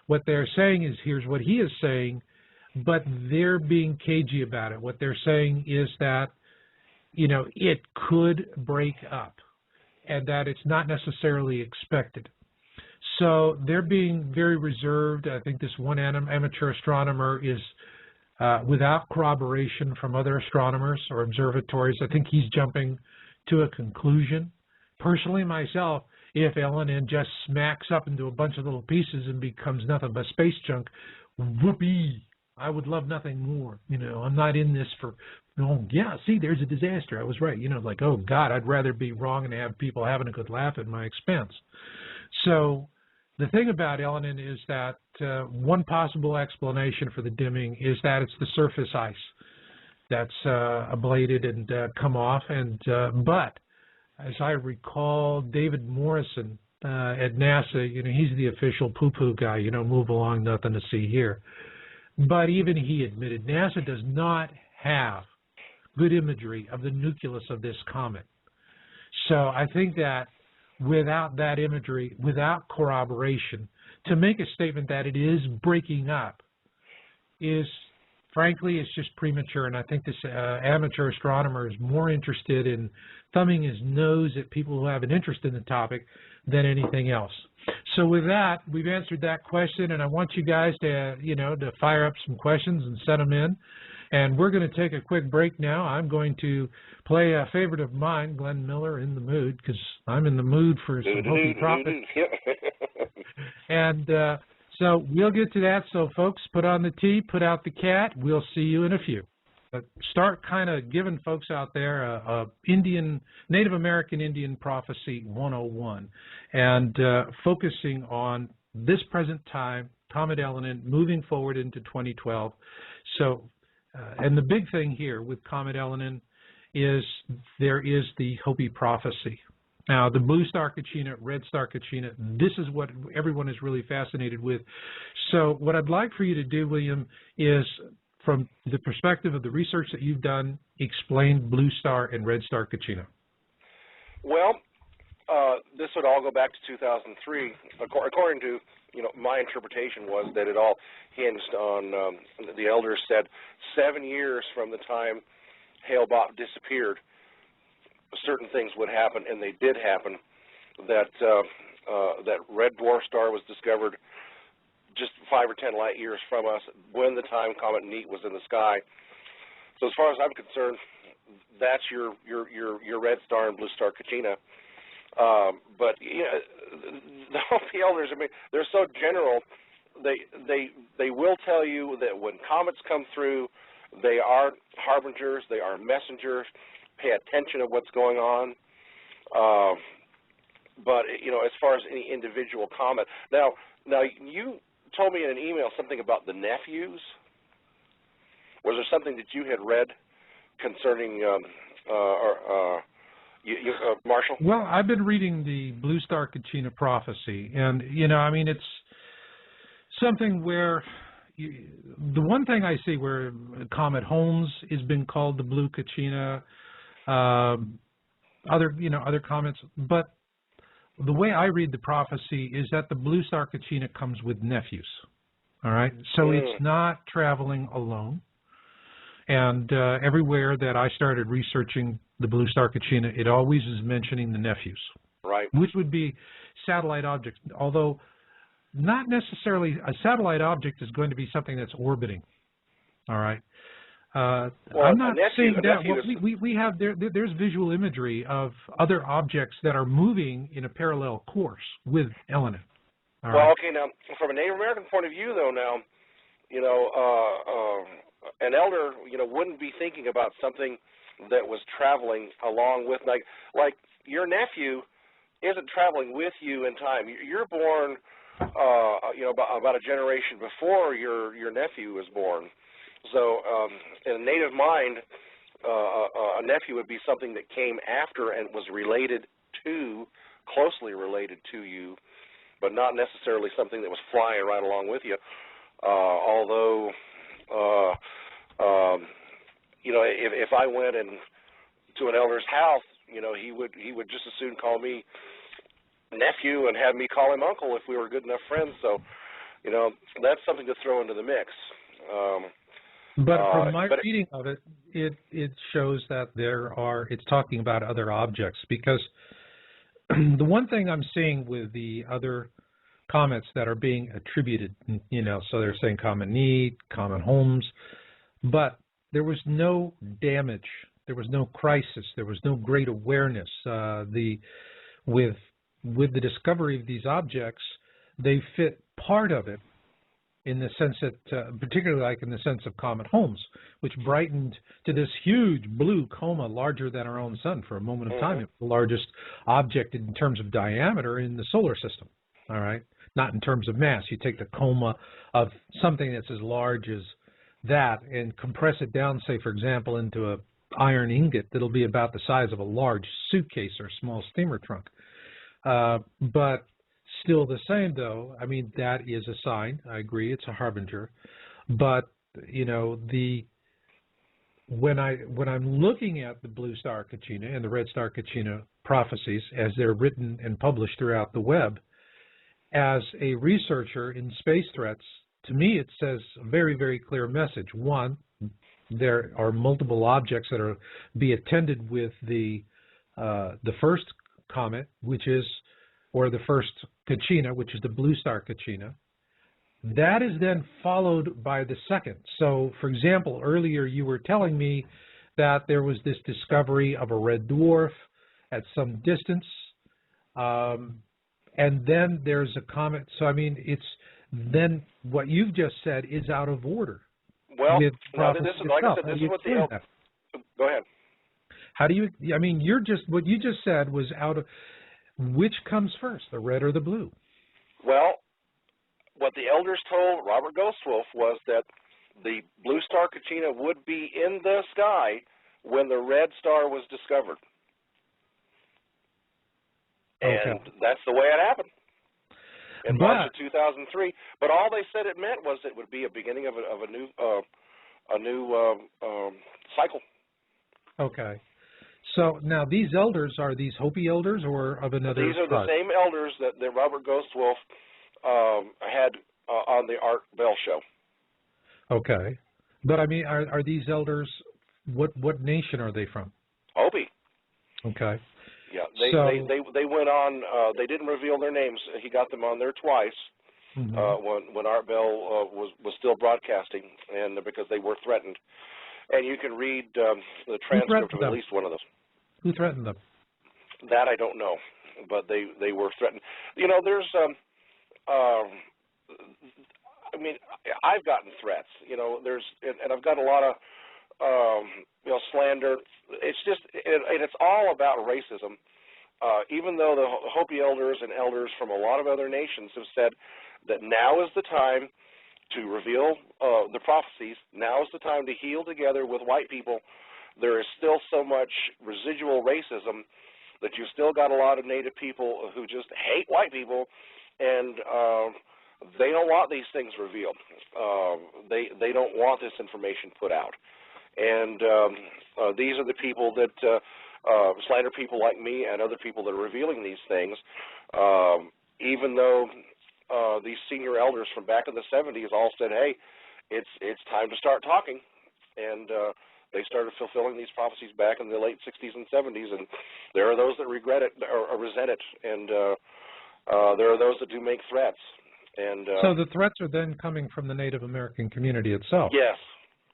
what they're saying is, here's what he is saying, but they're being cagey about it. What they're saying is that, you know, it could break up and that it's not necessarily expected. So they're being very reserved. I think this one amateur astronomer is without corroboration from other astronomers or observatories. I think he's jumping to a conclusion. Personally, myself, if Elenin just smacks up into a bunch of little pieces and becomes nothing but space junk, whoopee, I would love nothing more. You know, I'm not in this for, oh, yeah, see, there's a disaster. I was right. You know, like, oh, God, I'd rather be wrong and have people having a good laugh at my expense. So the thing about Elenin is that one possible explanation for the dimming is that it's the surface ice that's ablated and come off. And but as I recall, David Morrison at NASA, you know, he's the official poo-poo guy. You know, move along, nothing to see here. But even he admitted NASA does not have good imagery of the nucleus of this comet. So I think that without that imagery, without corroboration, to make a statement that it is breaking up is, frankly, it's just premature. And I think this amateur astronomer is more interested in thumbing his nose at people who have an interest in the topic than anything else. So with that, we've answered that question, and I want you guys to, you know, to fire up some questions and send them in. And we're going to take a quick break now. I'm going to play a favorite of mine, Glenn Miller, In the Mood, because I'm in the mood for some Hopi prophets. And so we'll get to that. So, folks, put on the tea, put out the cat. We'll see you in a few. start kind of giving folks out there a Native American Indian Prophecy 101 and focusing on this present time, Comet Elenin, moving forward into 2012. So, and the big thing here with Comet Elenin is there is the Hopi prophecy. Now, the blue star Kachina, red star Kachina, this is what everyone is really fascinated with. So what I'd like for you to do, William, is from the perspective of the research that you've done, explain blue star and red star Kachina. Well, this would all go back to 2003. According to my interpretation was that it all hinged on the elders said 7 years from the time Hale-Bopp disappeared, certain things would happen, and they did happen. That that red dwarf star was discovered just 5 or 10 light years from us when the time Comet Neat was in the sky. So as far as I'm concerned, that's your red star and blue star Kachina. But the Hopi elders, I mean, they're so general. They will tell you that when comets come through, they are harbingers, they are messengers. Pay attention to what's going on. But as far as any individual comet, now you told me in an email something about the nephews. Was there something that you had read concerning Marshall? Well, I've been reading the Blue Star Kachina prophecy, and I mean, it's something where the one thing I see where Comet Holmes has been called the Blue Kachina, other comments, but the way I read the prophecy is that the blue star Kachina comes with nephews. All right, so it's not traveling alone. And everywhere that I started researching the blue star Kachina, it always is mentioning the nephews, right? Which would be satellite objects. Although not necessarily a satellite object is going to be something that's orbiting. All right. Well, I'm not saying that. We have there's visual imagery of other objects that are moving in a parallel course with Elenin. Well, okay, now from a Native American point of view, though, now an elder wouldn't be thinking about something that was traveling along with like your nephew isn't traveling with you in time. You're born about a generation before your nephew was born. So in a native mind, a nephew would be something that came after and was closely related to you, but not necessarily something that was flying right along with you. Although, if I went to an elder's house, he would just as soon call me nephew and have me call him uncle if we were good enough friends. So, that's something to throw into the mix. But from my reading of it, it shows that it's talking about other objects, because the one thing I'm seeing with the other comets that are being attributed, so they're saying Comet Neat, Comet Holmes, but there was no damage, there was no crisis, there was no great awareness. With the discovery of these objects, they fit part of it, in the sense that, particularly like in the sense of Comet Holmes, which brightened to this huge blue coma larger than our own sun for a moment of time. It was the largest object in terms of diameter in the solar system, all right? Not in terms of mass. You take the coma of something that's as large as that and compress it down, say, for example, into an iron ingot that'll be about the size of a large suitcase or small steamer trunk. But still the same, though. I mean, that is a sign. I agree, it's a harbinger. But when I'm looking at the blue star Kachina and the red star Kachina prophecies as they're written and published throughout the web, as a researcher in space threats, to me it says a very, very clear message. One, there are multiple objects that are be attended with the first comet, or the first Kachina, which is the blue star Kachina. That is then followed by the second. So, for example, earlier you were telling me that there was this discovery of a red dwarf at some distance, and then there's a comet. So, I mean, it's then what you've just said is out of order. Well, with now prophecy this is, like I itself? said, this is what go ahead. How do you, I mean, what you just said was out of, which comes first, the red or the blue? Well, what the elders told Robert Ghostwolf was that the blue star Kachina would be in the sky when the red star was discovered. Okay. And that's the way it happened in March of 2003. But all they said it meant was it would be a beginning of a new cycle. Okay. So now these elders, are these Hopi elders or of another These are tribe? the same elders that Robert Ghostwolf had on the Art Bell show. Okay. But I mean, are these elders, what nation are they from? Hopi. Okay. Yeah, they went on. They didn't reveal their names. He got them on there twice when Art Bell was still broadcasting, and because they were threatened. And you can read the transcript of at least one of those. Who threatened them? That I don't know, but they were threatened. You know, there's I mean, I've gotten threats. You know, and I've got a lot of slander. It's just, and it's all about racism. Even though the Hopi elders and elders from a lot of other nations have said that now is the time to reveal the prophecies, now is the time to heal together with white people, there is still so much residual racism that you've still got a lot of Native people who just hate white people, and they don't want these things revealed. They don't want this information put out. And these are the people that slander people like me and other people that are revealing these things, even though these senior elders from back in the 70s all said, hey, it's time to start talking. And they started fulfilling these prophecies back in the late 60s and 70s, and there are those that regret it or resent it, and there are those that do make threats. And so the threats are then coming from the Native American community itself? Yes,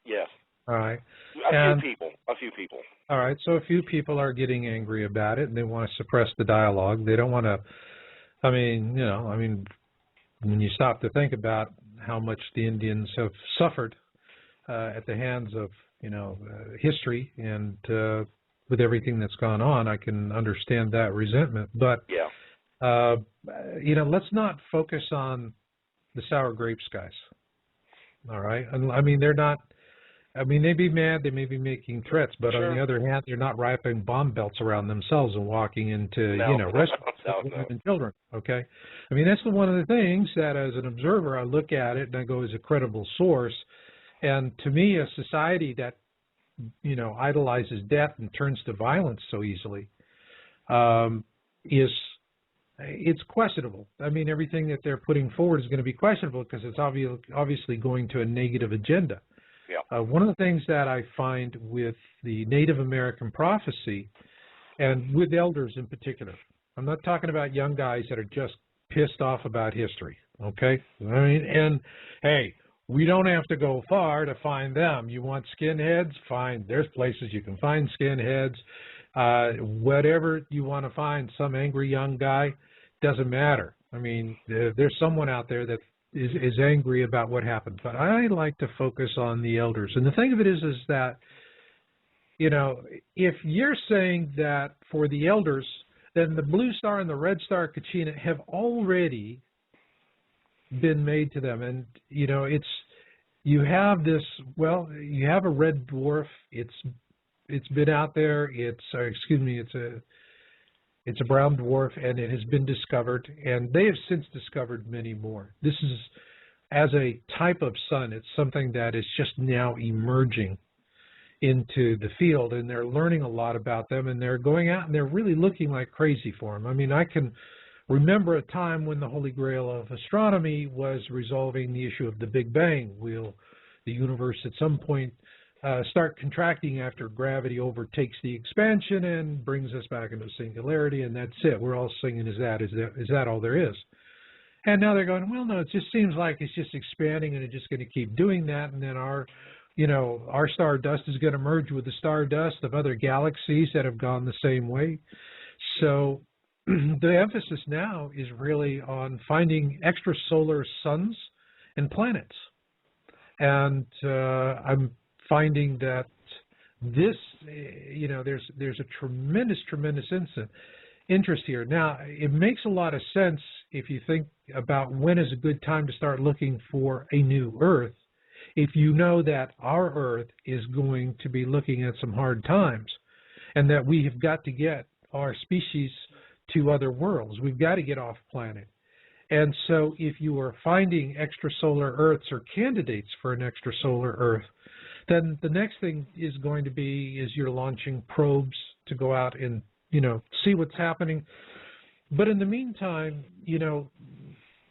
yes. All right. A few people. All right, so a few people are getting angry about it, and they want to suppress the dialogue. They don't want to, when you stop to think about how much the Indians have suffered at the hands of, history and with everything that's gone on, I can understand that resentment. But, let's not focus on the sour grapes guys. All right? I mean, they're not, they may be mad, they may be making threats, but on the other hand, they're not wrapping bomb belts around themselves and walking into, restaurants with women and children, okay? I mean, that's one of the things that as an observer, I look at it and I go as a credible source. And to me, a society that, idolizes death and turns to violence so easily it's questionable. I mean, everything that they're putting forward is going to be questionable because it's obviously going to a negative agenda. Yeah. One of the things that I find with the Native American prophecy, and with elders in particular, I'm not talking about young guys that are just pissed off about history, okay? I mean, and hey, we don't have to go far to find them. You want skinheads? Fine. There's places you can find skinheads. Whatever you want to find, some angry young guy, doesn't matter. I mean, there's someone out there that is angry about what happened. But I like to focus on the elders. And the thing of it is that, if you're saying that for the elders, then the blue star and the red star Kachina have already been made to them. And, you have this, you have a red dwarf. It's been out there. It's a brown dwarf, and it has been discovered, and they have since discovered many more. This is, as a type of sun, it's something that is just now emerging into the field, and they're learning a lot about them, and they're going out and they're really looking like crazy for them. I mean, I can remember a time when the Holy Grail of astronomy was resolving the issue of the Big Bang. Will the universe at some point start contracting after gravity overtakes the expansion and brings us back into singularity, and that's it. We're all singing, is that all there is? And now they're going, well, no, it just seems like it's just expanding and it's just going to keep doing that, and then our stardust is going to merge with the stardust of other galaxies that have gone the same way. So the emphasis now is really on finding extrasolar suns and planets. And I'm finding that this, there's a tremendous interest here. Now, it makes a lot of sense if you think about when is a good time to start looking for a new Earth. If you know that our Earth is going to be looking at some hard times and that we have got to get our species to other worlds, we've got to get off planet. And so if you are finding extrasolar Earths or candidates for an extrasolar Earth, then the next thing is going to be is you're launching probes to go out and, see what's happening. But in the meantime,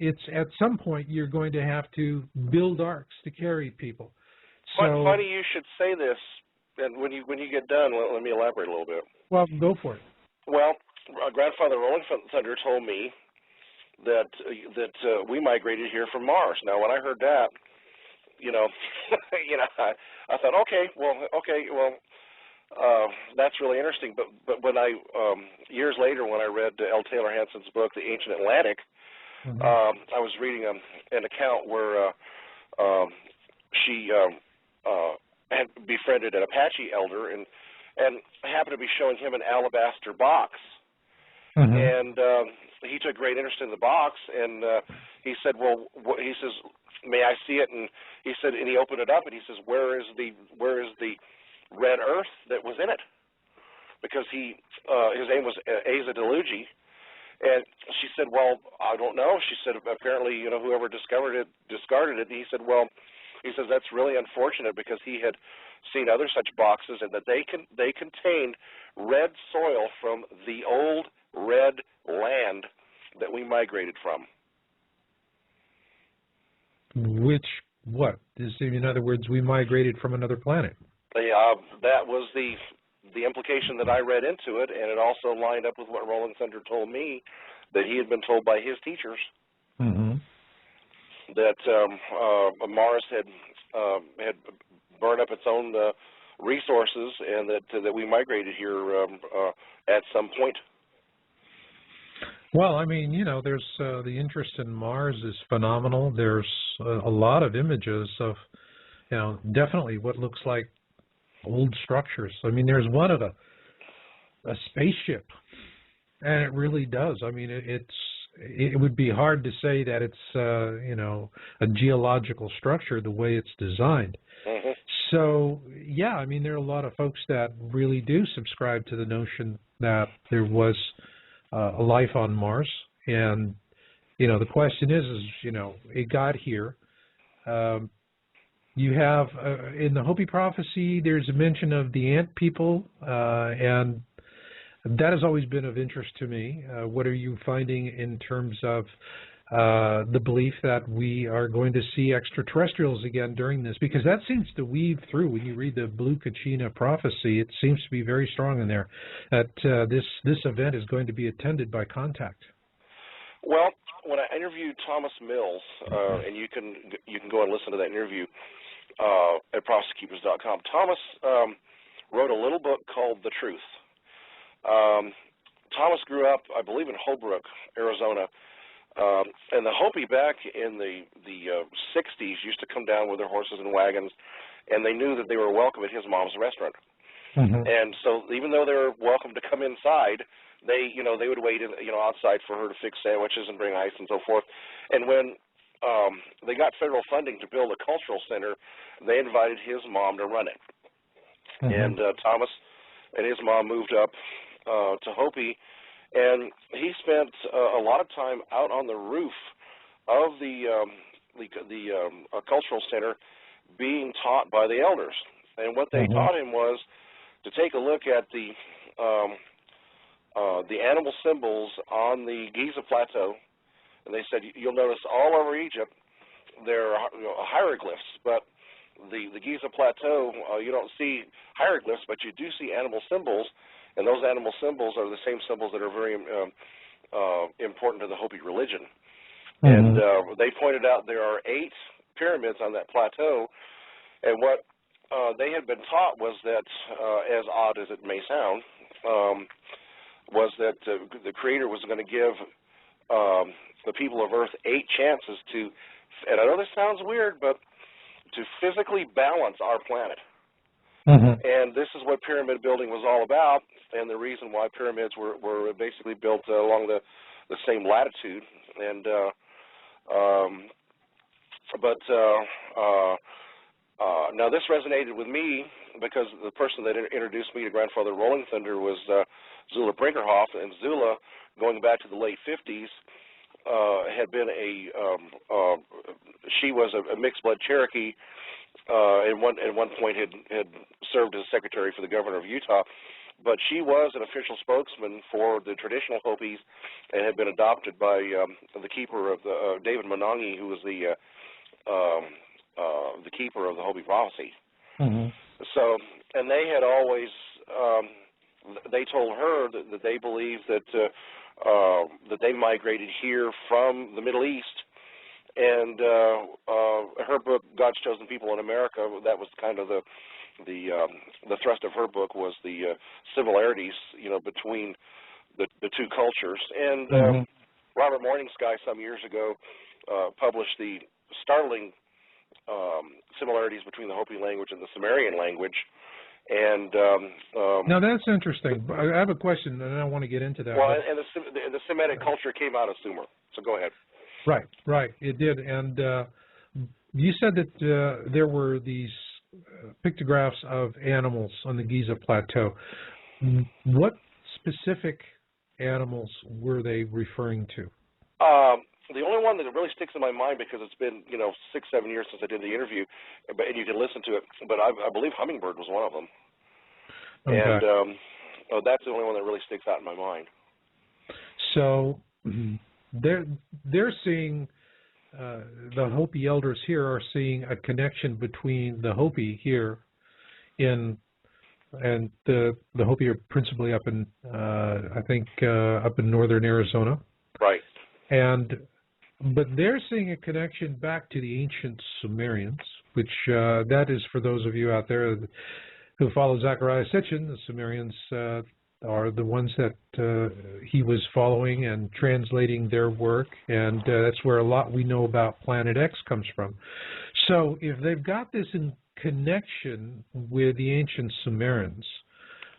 it's at some point you're going to have to build arcs to carry people. So, funny you should say this, and when you get done, let me elaborate a little bit. Well, go for it. Well, Grandfather Rolling Thunder told me that we migrated here from Mars. Now, when I heard that, I thought, okay, that's really interesting. But when I years later, when I read L. Taylor Hanson's book, The Ancient Atlantic, I was reading an account where she had befriended an Apache elder and happened to be showing him an alabaster box. And he took great interest in the box, and he said, "Well, he says, may I see it?" And he said, and he opened it up, and he says, "Where is the red earth that was in it?" Because his name was Asa Delugi, and she said, "Well, I don't know." She said, "Apparently, whoever discovered it discarded it." And he said, "Well," he says, "that's really unfortunate because he had seen other such boxes and that they contained red soil from the old red land that we migrated from." What? In other words, we migrated from another planet. That was the implication that I read into it, and it also lined up with what Rolling Thunder told me that he had been told by his teachers that Mars had burned up its own resources, and that we migrated here at some point. Well, there's the interest in Mars is phenomenal. There's a lot of images of, definitely what looks like old structures. There's one of a spaceship, and it really does. It would be hard to say that it's a geological structure the way it's designed. So yeah, there are a lot of folks that really do subscribe to the notion that there was a life on Mars, and the question is it got here. You have in the Hopi prophecy, there's a mention of the ant people, and that has always been of interest to me. What are you finding in terms of the belief that we are going to see extraterrestrials again during this? Because that seems to weave through when you read the Blue Kachina prophecy. It seems to be very strong in there that this event is going to be attended by contact. Well, when I interviewed Thomas Mills, and you can go and listen to that interview at prophecykeepers.com. Thomas wrote a little book called The Truth. Thomas grew up, I believe, in Holbrook, Arizona. And the Hopi back in the 60s used to come down with their horses and wagons, and they knew that they were welcome at his mom's restaurant. And so even though they were welcome to come inside, they would wait outside for her to fix sandwiches and bring ice and so forth. And when they got federal funding to build a cultural center, they invited his mom to run it. And Thomas and his mom moved up to Hopi, and he spent a lot of time out on the roof of the cultural center being taught by the elders. And what they taught him was to take a look at the animal symbols on the Giza Plateau. And they said, you'll notice all over Egypt there are hieroglyphs, but the Giza Plateau, you don't see hieroglyphs, but you do see animal symbols. And those animal symbols are the same symbols that are very important to the Hopi religion. And they pointed out there are 8 pyramids on that plateau. And what they had been taught was that, as odd as it may sound, was that the Creator was going to give the people of Earth 8 chances to, and I know this sounds weird, but physically balance our planet. And this is what pyramid building was all about, and the reason why pyramids were basically built along the same latitude. And now this resonated with me because the person that introduced me to Grandfather Rolling Thunder was Zula Brinkerhoff, and Zula, going back to the late 50s, had been she was a mixed blood Cherokee. At one point had served as secretary for the governor of Utah, but she was an official spokesman for the traditional Hopis and had been adopted by the keeper of the David Monongi, who was the keeper of the Hopi prophecy. So, and they had always they told her that they believed that that they migrated here from the Middle East. And her book, God's Chosen People in America, that was kind of the thrust of her book, was the similarities, between the two cultures. And Robert Morningsky some years ago published the startling similarities between the Hopi language and the Sumerian language. And now that's interesting. I have a question, and I want to get into that. Well, and the Semitic culture came out of Sumer. So go ahead. Right, it did. And you said that there were these pictographs of animals on the Giza Plateau. What specific animals were they referring to? The only one that really sticks in my mind, because it's been 6-7 years since I did the interview, and you can listen to it, but I believe hummingbird was one of them. Okay. And that's the only one that really sticks out in my mind. So they're seeing, the Hopi elders here are seeing a connection between the Hopi here and the Hopi are principally up in, I think, up in northern Arizona. Right. But they're seeing a connection back to the ancient Sumerians, which that is, for those of you out there who follow Zecharia Sitchin, the Sumerians are the ones that he was following and translating their work, and that's where a lot we know about Planet X comes from. So if they've got this in connection with the ancient Sumerians,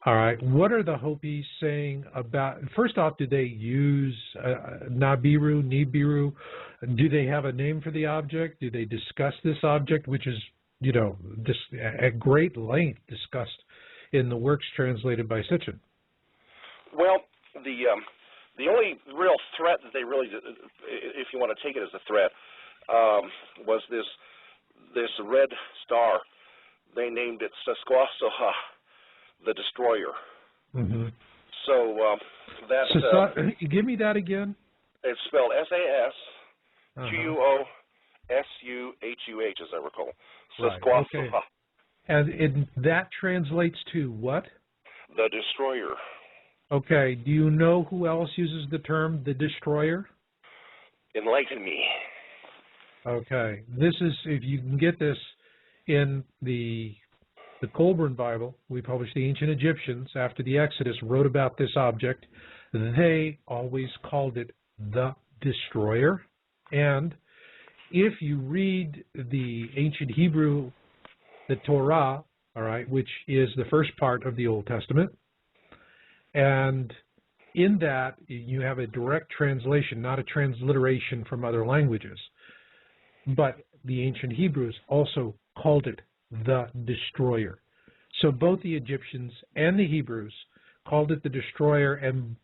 all right, what are the Hopis saying about, first off, do they use Nibiru? Do they have a name for the object? Do they discuss this object, which is, at great length discussed in the works translated by Sitchin? Well, the only real threat that they really, if you want to take it as a threat, was this red star. They named it Sasquatch, the Destroyer. So that's... give me that again. It's spelled Sasquatchuh, as I recall. Sasquatch. Right. Okay. And that translates to what? The Destroyer. Okay. Do you know who else uses the term the Destroyer? Enlighten me. Okay. This is, if you can get this in the Colburn Bible, we published the ancient Egyptians, after the Exodus, wrote about this object. They always called it the Destroyer. And if you read the ancient Hebrew, the Torah, all right, which is the first part of the Old Testament, and in that you have a direct translation, not a transliteration from other languages. But the ancient Hebrews also called it the Destroyer. So both the Egyptians and the Hebrews called it the Destroyer, and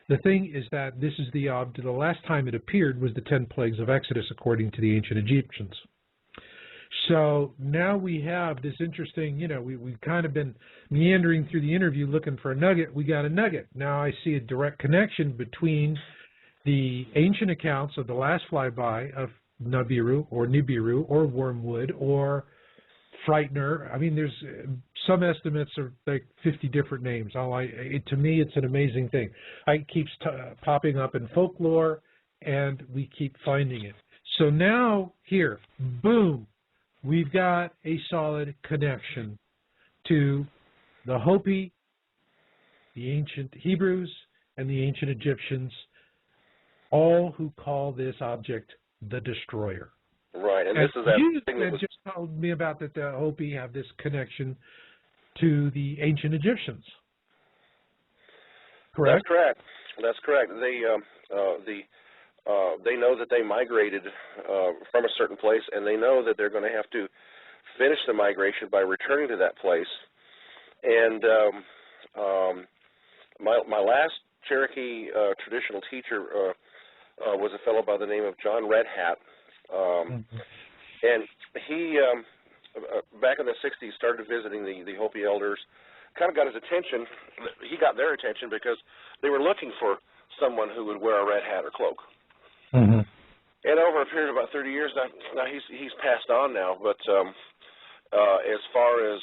the thing is that this is the last time it appeared was the 10 plagues of Exodus, according to the ancient Egyptians. So now we have this interesting, we've kind of been meandering through the interview looking for a nugget. We got a nugget. Now I see a direct connection between the ancient accounts of the last flyby of Nibiru or Wormwood or Frightener. I mean, there's some estimates are like 50 different names. To me, it's an amazing thing. It keeps popping up in folklore, and we keep finding it. So now here, boom, we've got a solid connection to the Hopi, the ancient Hebrews, and the ancient Egyptians, all who call this object the Destroyer. Right, and this is that you thing that was just told me about that the Hopi have this connection to the ancient Egyptians. Correct? That's correct. That's correct. They know that they migrated from a certain place, and they know that they're going to have to finish the migration by returning to that place. And my last Cherokee traditional teacher was a fellow by the name of John Red Hat, and he back in the '60s started visiting the Hopi elders. Kind of got his attention. He got their attention because they were looking for someone who would wear a red hat or cloak. Mm-hmm. And over a period of about 30 years, now he's passed on now, but as far as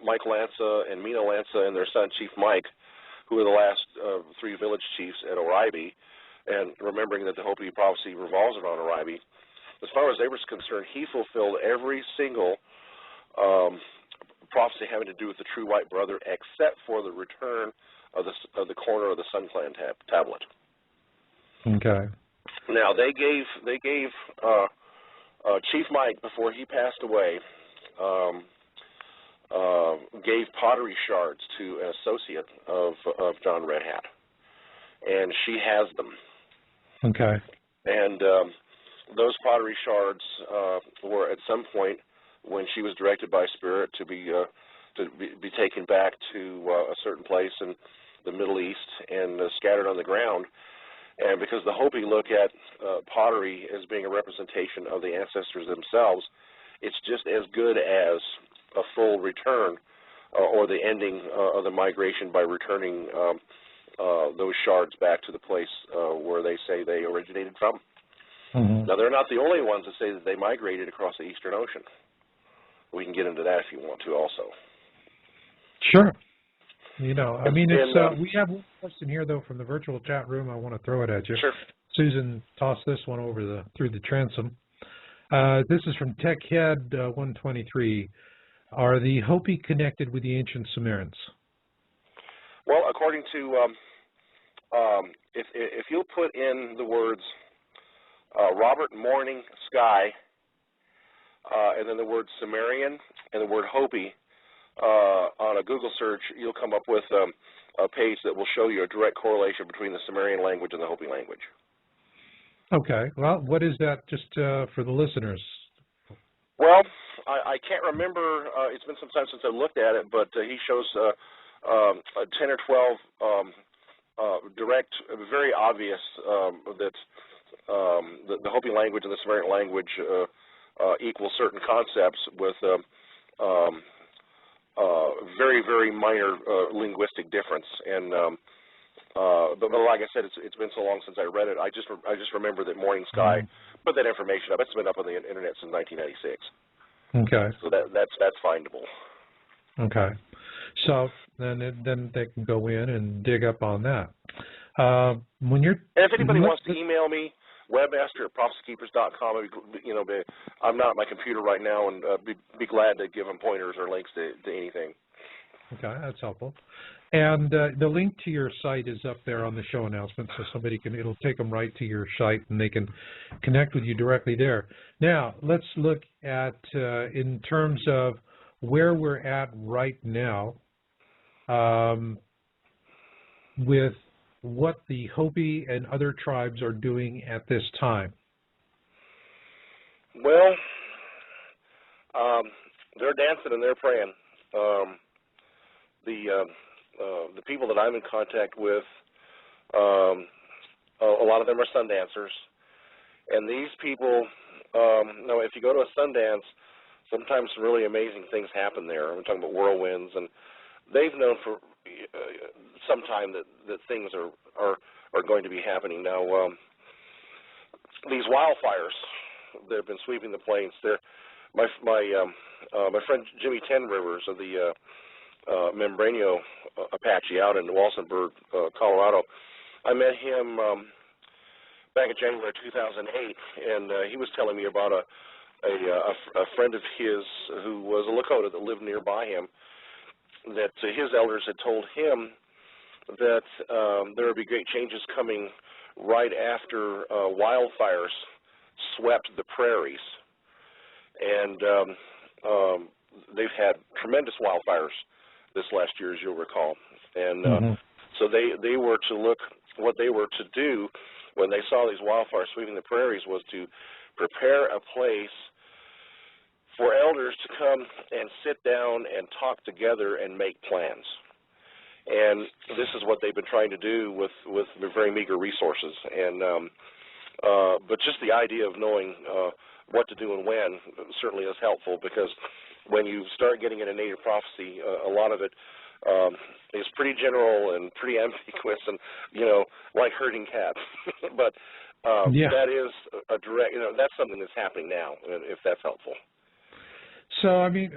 Mike Lanza and Mina Lanza and their son Chief Mike, who were the last three village chiefs at Oribe, and remembering that the Hopi prophecy revolves around Oribe, as far as they were concerned, he fulfilled every single prophecy having to do with the true white brother, except for the return of the corner of the Sun Clan tablet. Okay. Now they gave Chief Mike, before he passed away, gave pottery shards to an associate of John Red Hat, and she has them. Okay. And those pottery shards were at some point, when she was directed by Spirit to be taken back to a certain place in the Middle East and scattered on the ground. And because the Hopi look at pottery as being a representation of the ancestors themselves, it's just as good as a full return or the ending of the migration by returning those shards back to the place where they say they originated from. Mm-hmm. Now, they're not the only ones that say that they migrated across the Eastern Ocean. We can get into that if you want to also. Sure. You know, I mean, it's we have one question here, though, from the virtual chat room. I want to throw it at you. Sure. Susan tossed this one over through the transom. This is from TechHead 123. Are the Hopi connected with the ancient Sumerians? Well, according to, if you'll put in the words Robert Morning Sky, and then the word Sumerian and the word Hopi on a Google search, you'll come up with a page that will show you a direct correlation between the Sumerian language and the Hopi language. Okay. Well, what is that, just for the listeners? Well, I can't remember. It's been some time since I looked at it, but he shows 10 or 12 direct, very obvious that the Hopi language and the Sumerian language equal certain concepts with very, very minor linguistic difference. And but like I said, it's been so long since I read it. I just remember that Morning Sky put that information up. It's been up on the internet since 1996. Okay. So that's findable. Okay. So then they can go in and dig up on that. When you're and if anybody wants to email me, webmaster@prophecykeepers.com. You know, I'm not at my computer right now, and be glad to give them pointers or links to anything. Okay, that's helpful. And the link to your site is up there on the show announcement, so somebody it'll take them right to your site, and they can connect with you directly there. Now, let's look at, in terms of where we're at right now, with what the Hopi and other tribes are doing at this time. Well, they're dancing and they're praying. The people that I'm in contact with, a lot of them are sun dancers, and these people, if you go to a sun dance, sometimes really amazing things happen there. I'm talking about whirlwinds, and they've known for some time that things are going to be happening. Now, these wildfires that have been sweeping the plains, my friend Jimmy Ten Rivers of the Membranio Apache out in Walsenburg, Colorado, I met him back in January 2008, and he was telling me about a friend of his who was a Lakota that lived nearby him, that his elders had told him that there would be great changes coming right after wildfires swept the prairies, and they've had tremendous wildfires this last year, as you'll recall. And so they were to look, what they were to do when they saw these wildfires sweeping the prairies was to prepare a place for elders to come and sit down and talk together and make plans. And this is what they've been trying to do with very meager resources. And but just the idea of knowing what to do and when certainly is helpful, because when you start getting into native prophecy, a lot of it is pretty general and pretty ambiguous and, like herding cats. But that is a direct, that's something that's happening now, if that's helpful. So, I mean,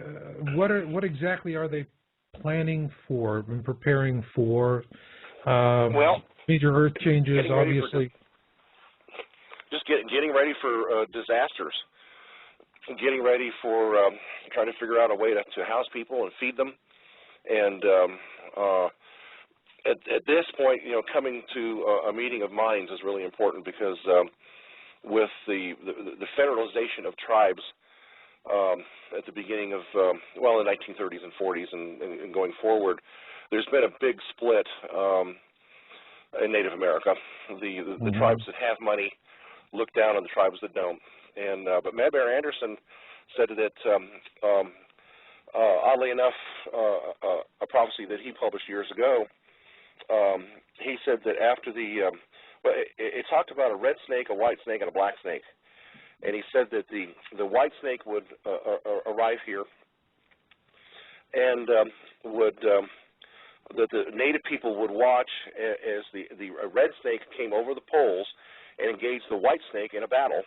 what exactly are they planning for and preparing for? Well, major earth changes, obviously. Just getting ready for disasters, getting ready for trying to figure out a way to house people and feed them. And at this point, coming to a meeting of minds is really important, because with the federalization of tribes at the beginning of, in the 1930s and 40s and going forward, there's been a big split in Native America. The tribes that have money look down on the tribes that don't. And but Madbear Anderson said that, oddly enough, a prophecy that he published years ago, he said that after it talked about a red snake, a white snake, and a black snake. And he said that the white snake would arrive here, and that the native people would watch as the red snake came over the poles and engaged the white snake in a battle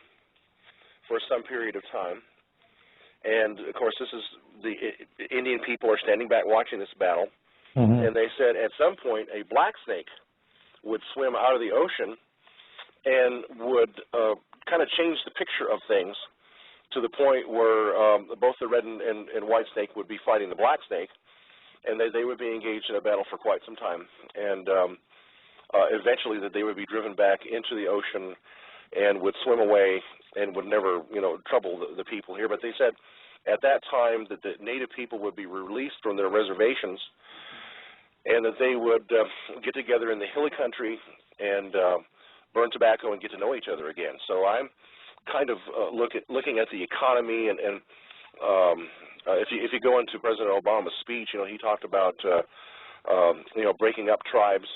for some period of time. And of course, this is the Indian people are standing back watching this battle, and they said at some point a black snake would swim out of the ocean and would kind of change the picture of things to the point where both the red and white snake would be fighting the black snake, and they would be engaged in a battle for quite some time. And eventually that they would be driven back into the ocean and would swim away and would never, trouble the people here. But they said at that time that the native people would be released from their reservations, and that they would get together in the hilly country and burn tobacco and get to know each other again. So I'm kind of looking at the economy, and if you go into President Obama's speech, he talked about breaking up tribes.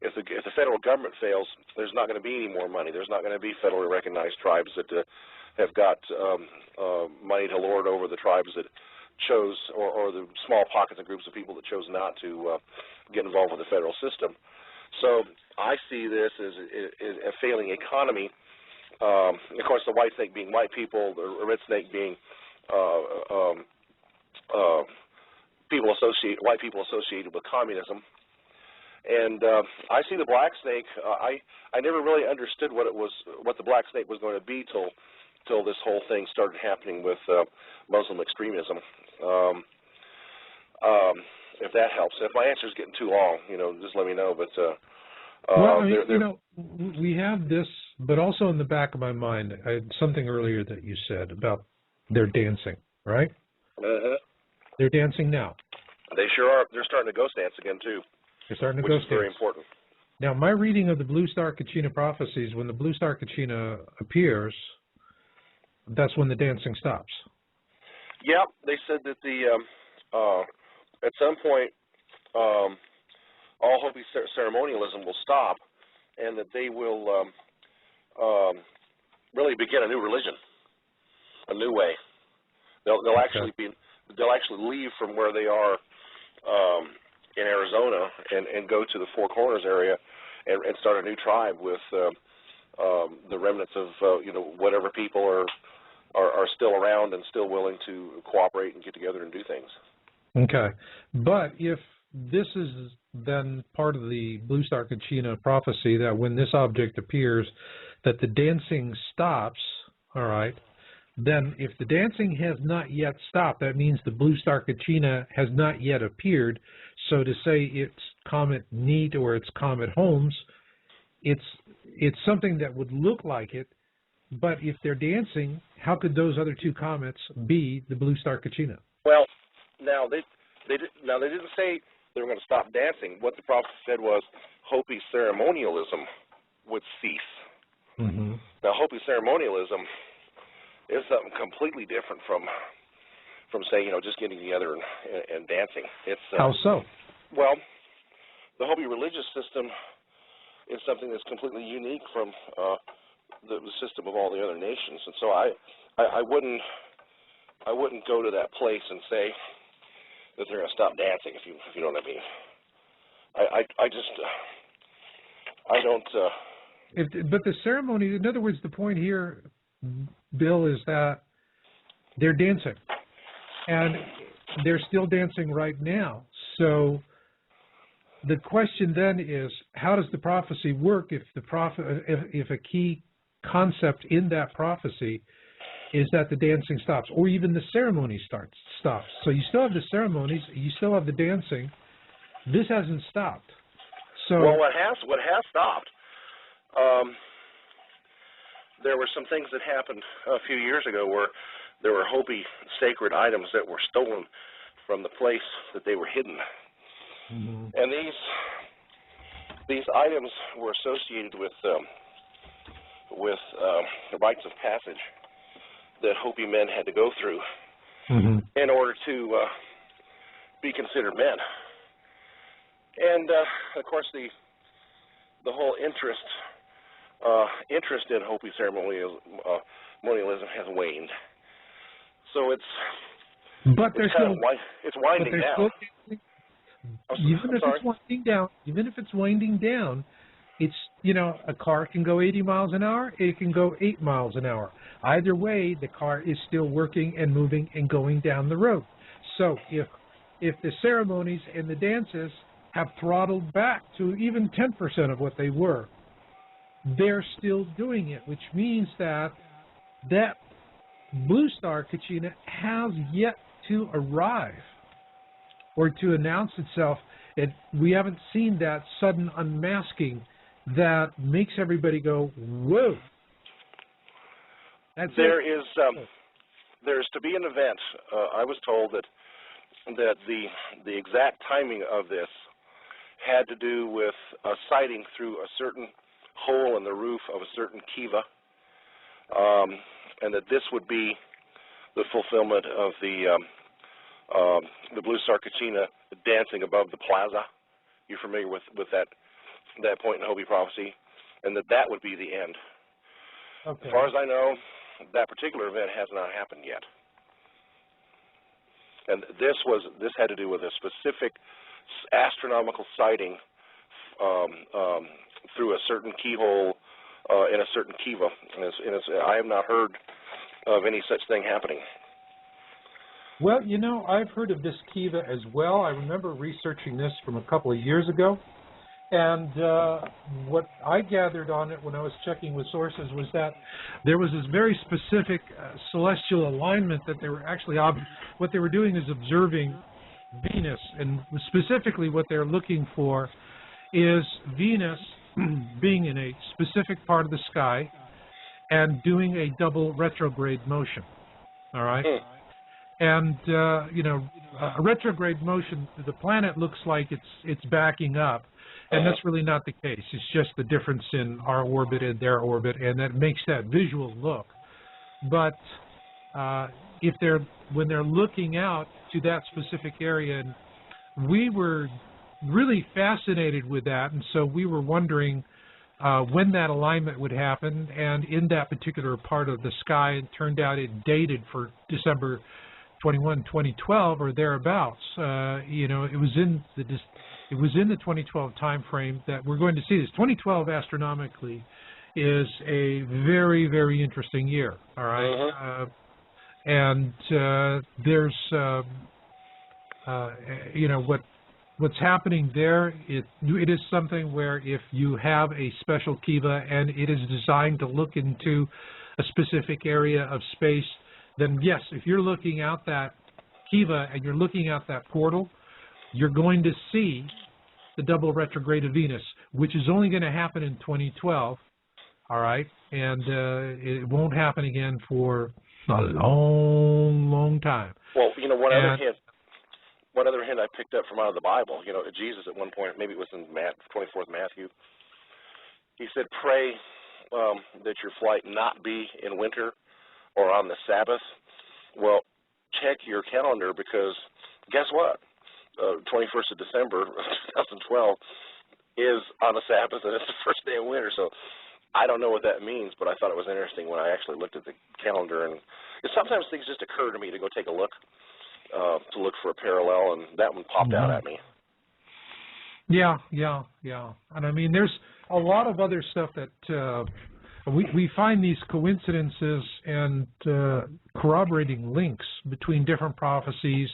If the federal government fails, there's not going to be any more money. There's not going to be federally recognized tribes that have got money to lord over the tribes that chose, or the small pockets and groups of people that chose not to get involved with the federal system. So I see this as a failing economy. Of course, the white snake being white people, the red snake being white people associated with communism. And I see the black snake. I never really understood what the black snake was going to be till this whole thing started happening with Muslim extremism. If that helps. If my answer is getting too long, just let me know. But we have this, but also in the back of my mind, I had something earlier that you said about their dancing, right? They're dancing now. They sure are. They're starting to ghost dance again too. They're starting to which ghost is very dance. Important. Now, my reading of the Blue Star Kachina prophecies, when the Blue Star Kachina appears, that's when the dancing stops. Yeah, they said that at some point all Hopi ceremonialism will stop, and that they will really begin a new religion, a new way. They'll actually leave from where they are in Arizona and go to the Four Corners area and start a new tribe with the remnants of whatever people are still around and still willing to cooperate and get together and do things. Okay, but if this is then part of the Blue Star Kachina prophecy, that when this object appears, that the dancing stops, all right, then if the dancing has not yet stopped, that means the Blue Star Kachina has not yet appeared. So to say it's Comet Neat or it's Comet Holmes, it's something that would look like it, But if they're dancing, how could those other two comets be the blue star Kachina? Well, now they didn't say they were going to stop dancing. What the prophet said was Hopi ceremonialism would cease. Mm-hmm. Now, Hopi ceremonialism is something completely different from say, just getting together and dancing. It's how so? Well, the Hopi religious system is something that's completely unique from the system of all the other nations, and so I wouldn't go to that place and say that they're going to stop dancing, if you know what I mean. I don't. But the ceremony, in other words, the point here, Bill, is that they're dancing, and they're still dancing right now. So the question then is, how does the prophecy work if if a key concept in that prophecy is that the dancing stops, or even the ceremony stops? So you still have the ceremonies, you still have the dancing. This hasn't stopped. So well, what has stopped? There were some things that happened a few years ago where there were Hopi sacred items that were stolen from the place that they were hidden. Mm-hmm. And these items were associated with the rites of passage that Hopi men had to go through mm-hmm. in order to be considered men. And of course, the whole interest in Hopi ceremonialism has waned. So it's winding down. Even if it's winding down, it's, a car can go 80 miles an hour, it can go 8 miles an hour. Either way, the car is still working and moving and going down the road. So if the ceremonies and the dances have throttled back to even 10% of what they were, they're still doing it, which means that blue star Kachina has yet to arrive or to announce itself. We haven't seen that sudden unmasking that makes everybody go, whoa. There's to be an event. I was told that the exact timing of this had to do with a sighting through a certain hole in the roof of a certain kiva, and that this would be the fulfillment of the blue star Kachina dancing above the plaza. You're familiar with that point in Hopi prophecy, and that would be the end. Okay. As far as I know, that particular event has not happened yet. And this had to do with a specific astronomical sighting through a certain keyhole in a certain kiva. I have not heard of any such thing happening. Well, I've heard of this kiva as well. I remember researching this from a couple of years ago. And what I gathered on it when I was checking with sources was that there was this very specific celestial alignment that they were actually, what they were doing is observing Venus. And specifically what they're looking for is Venus being in a specific part of the sky and doing a double retrograde motion. All right? And, a retrograde motion, the planet looks like it's backing up. And that's really not the case. It's just the difference in our orbit and their orbit, and that makes that visual look. But when they're looking out to that specific area, and we were really fascinated with that, and so we were wondering when that alignment would happen. And in that particular part of the sky, it turned out it dated for December 21, 2012, or thereabouts. It was in the 2012 time frame that we're going to see this. 2012 astronomically is a very, very interesting year. All right, and there's what's happening there. It is something where if you have a special kiva and it is designed to look into a specific area of space, then yes, if you're looking out that kiva and you're looking out that portal, you're going to see the double retrograde of Venus, which is only going to happen in 2012. all right? And it won't happen again for a long, long time. Well, one other hint I picked up from out of the Bible, Jesus at one point, maybe it was in 24th Matthew, he said, pray that your flight not be in winter or on the Sabbath. Well, check your calendar, because guess what? 21st of December 2012 is on a Sabbath, and it's the first day of winter. So I don't know what that means, but I thought it was interesting when I actually looked at the calendar. And sometimes things just occur to me to go take a look, to look for a parallel, and that one popped out at me. Yeah. And I mean, there's a lot of other stuff that we find these coincidences and corroborating links between different prophecies,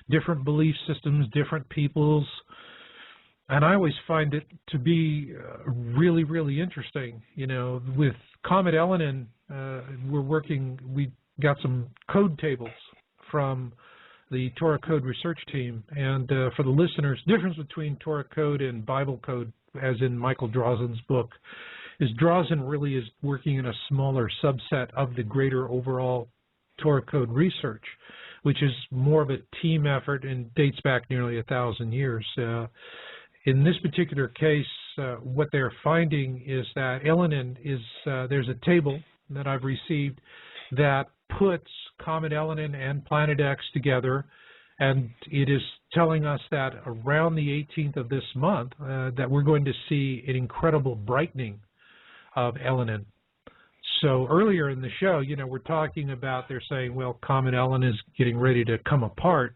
different belief systems, different peoples. And I always find it to be really, really interesting. With Comet Elenin, we got some code tables from the Torah Code research team. And for the listeners, difference between Torah Code and Bible Code, as in Michael Drazen's book, is Drazen really is working in a smaller subset of the greater overall Torah Code research, which is more of a team effort and dates back nearly 1,000 years. In this particular case, what they're finding is that Elenin is, there's a table that I've received that puts Comet Elenin and Planet X together, and it is telling us that around the 18th of this month that we're going to see an incredible brightening of Elenin. So earlier in the show, we're talking about, they're saying, well, Comet Elenin is getting ready to come apart.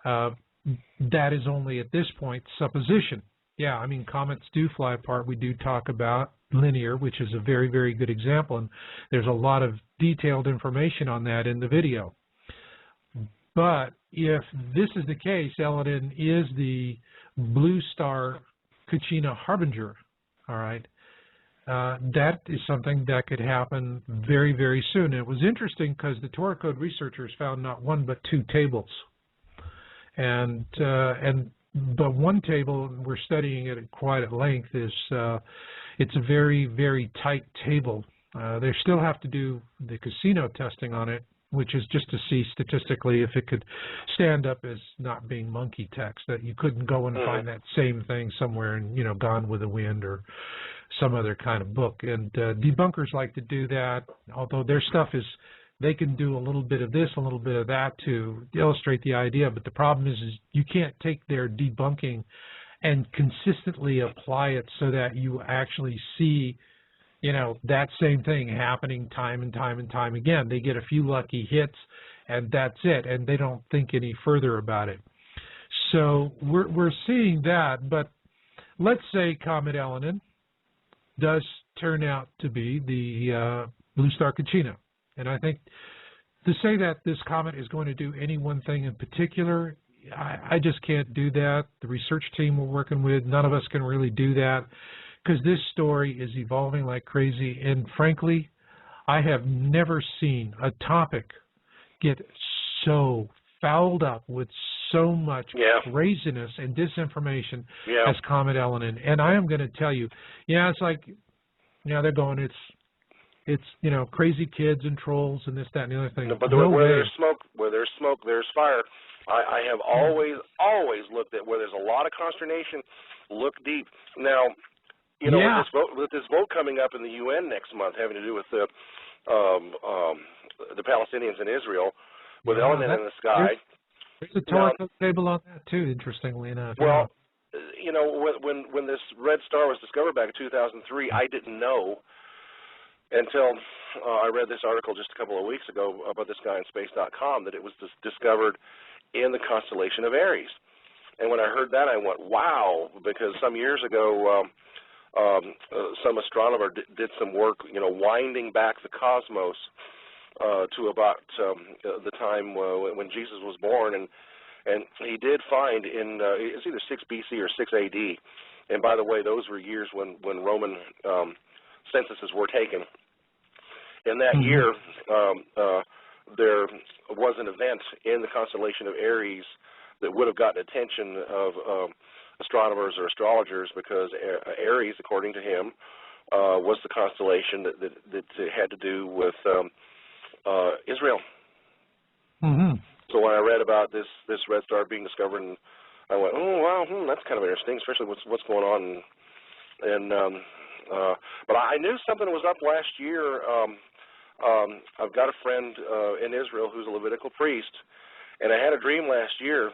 That is only at this point supposition. Yeah, I mean, comets do fly apart. We do talk about linear, which is a very, very good example, and there's a lot of detailed information on that in the video. But if this is the case, Elenin is the blue star Kachina harbinger, all right, that is something that could happen very, very soon. And it was interesting because the Torah Code researchers found not one but two tables. But one table, we're studying it quite at length, is it's a very, very tight table. They still have to do the casino testing on it, which is just to see statistically if it could stand up as not being monkey text, that you couldn't go and find that same thing somewhere in, Gone with the Wind or some other kind of book. And debunkers like to do that, although their stuff is, they can do a little bit of this, a little bit of that to illustrate the idea. But the problem is you can't take their debunking and consistently apply it so that you actually see, that same thing happening time and time and time again. They get a few lucky hits, and that's it, and they don't think any further about it. So we're seeing that. But let's say Comet Elenin does turn out to be the blue star Kachina. And I think to say that this comet is going to do any one thing in particular, I just can't do that. The research team we're working with, none of us can really do that, because this story is evolving like crazy. And frankly, I have never seen a topic get so fouled up with so much craziness and disinformation as Comet Elenin. And I am going to tell you, it's like, they're going, it's crazy kids and trolls and this, that, and the other thing. No, but where there's smoke, there's fire. I have always looked at where there's a lot of consternation, look deep. Now, with this vote coming up in the UN next month, having to do with the Palestinians in Israel, with Elenin in the sky. There's a Torah table on that too, interestingly enough. Well, when this red star was discovered back in 2003, I didn't know until I read this article just a couple of weeks ago about this guy in space.com that it was discovered in the constellation of Aries. And when I heard that, I went, wow, because some years ago, some astronomer did some work, winding back the cosmos to about the time when Jesus was born, and he did find in it's either 6 BC or 6 AD, and by the way, those were years when Roman censuses were taken. In that year, there was an event in the constellation of Aries that would have gotten attention of astronomers or astrologers, because Aries, according to him, was the constellation that had to do with Israel. Mm-hmm. So when I read about this red star being discovered, and I went, oh wow, that's kind of interesting, especially what's going on. But I knew something was up last year. I've got a friend in Israel who's a Levitical priest, and I had a dream last year.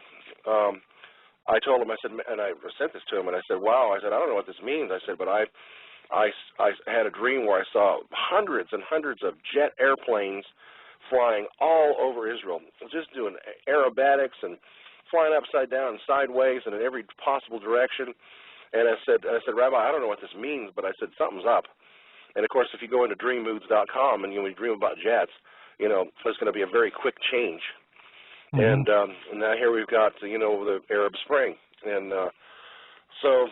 I told him, I said, and I sent this to him, and I said, wow, I said, I don't know what this means. I said, but I had a dream where I saw hundreds and hundreds of jet airplanes flying all over Israel, just doing aerobatics and flying upside down and sideways and in every possible direction. And I said, Rabbi, I don't know what this means, but I said, something's up. And, of course, if you go into dreammoods.com and you dream about jets, there's going to be a very quick change. Mm-hmm. And now here we've got, the Arab Spring. And so,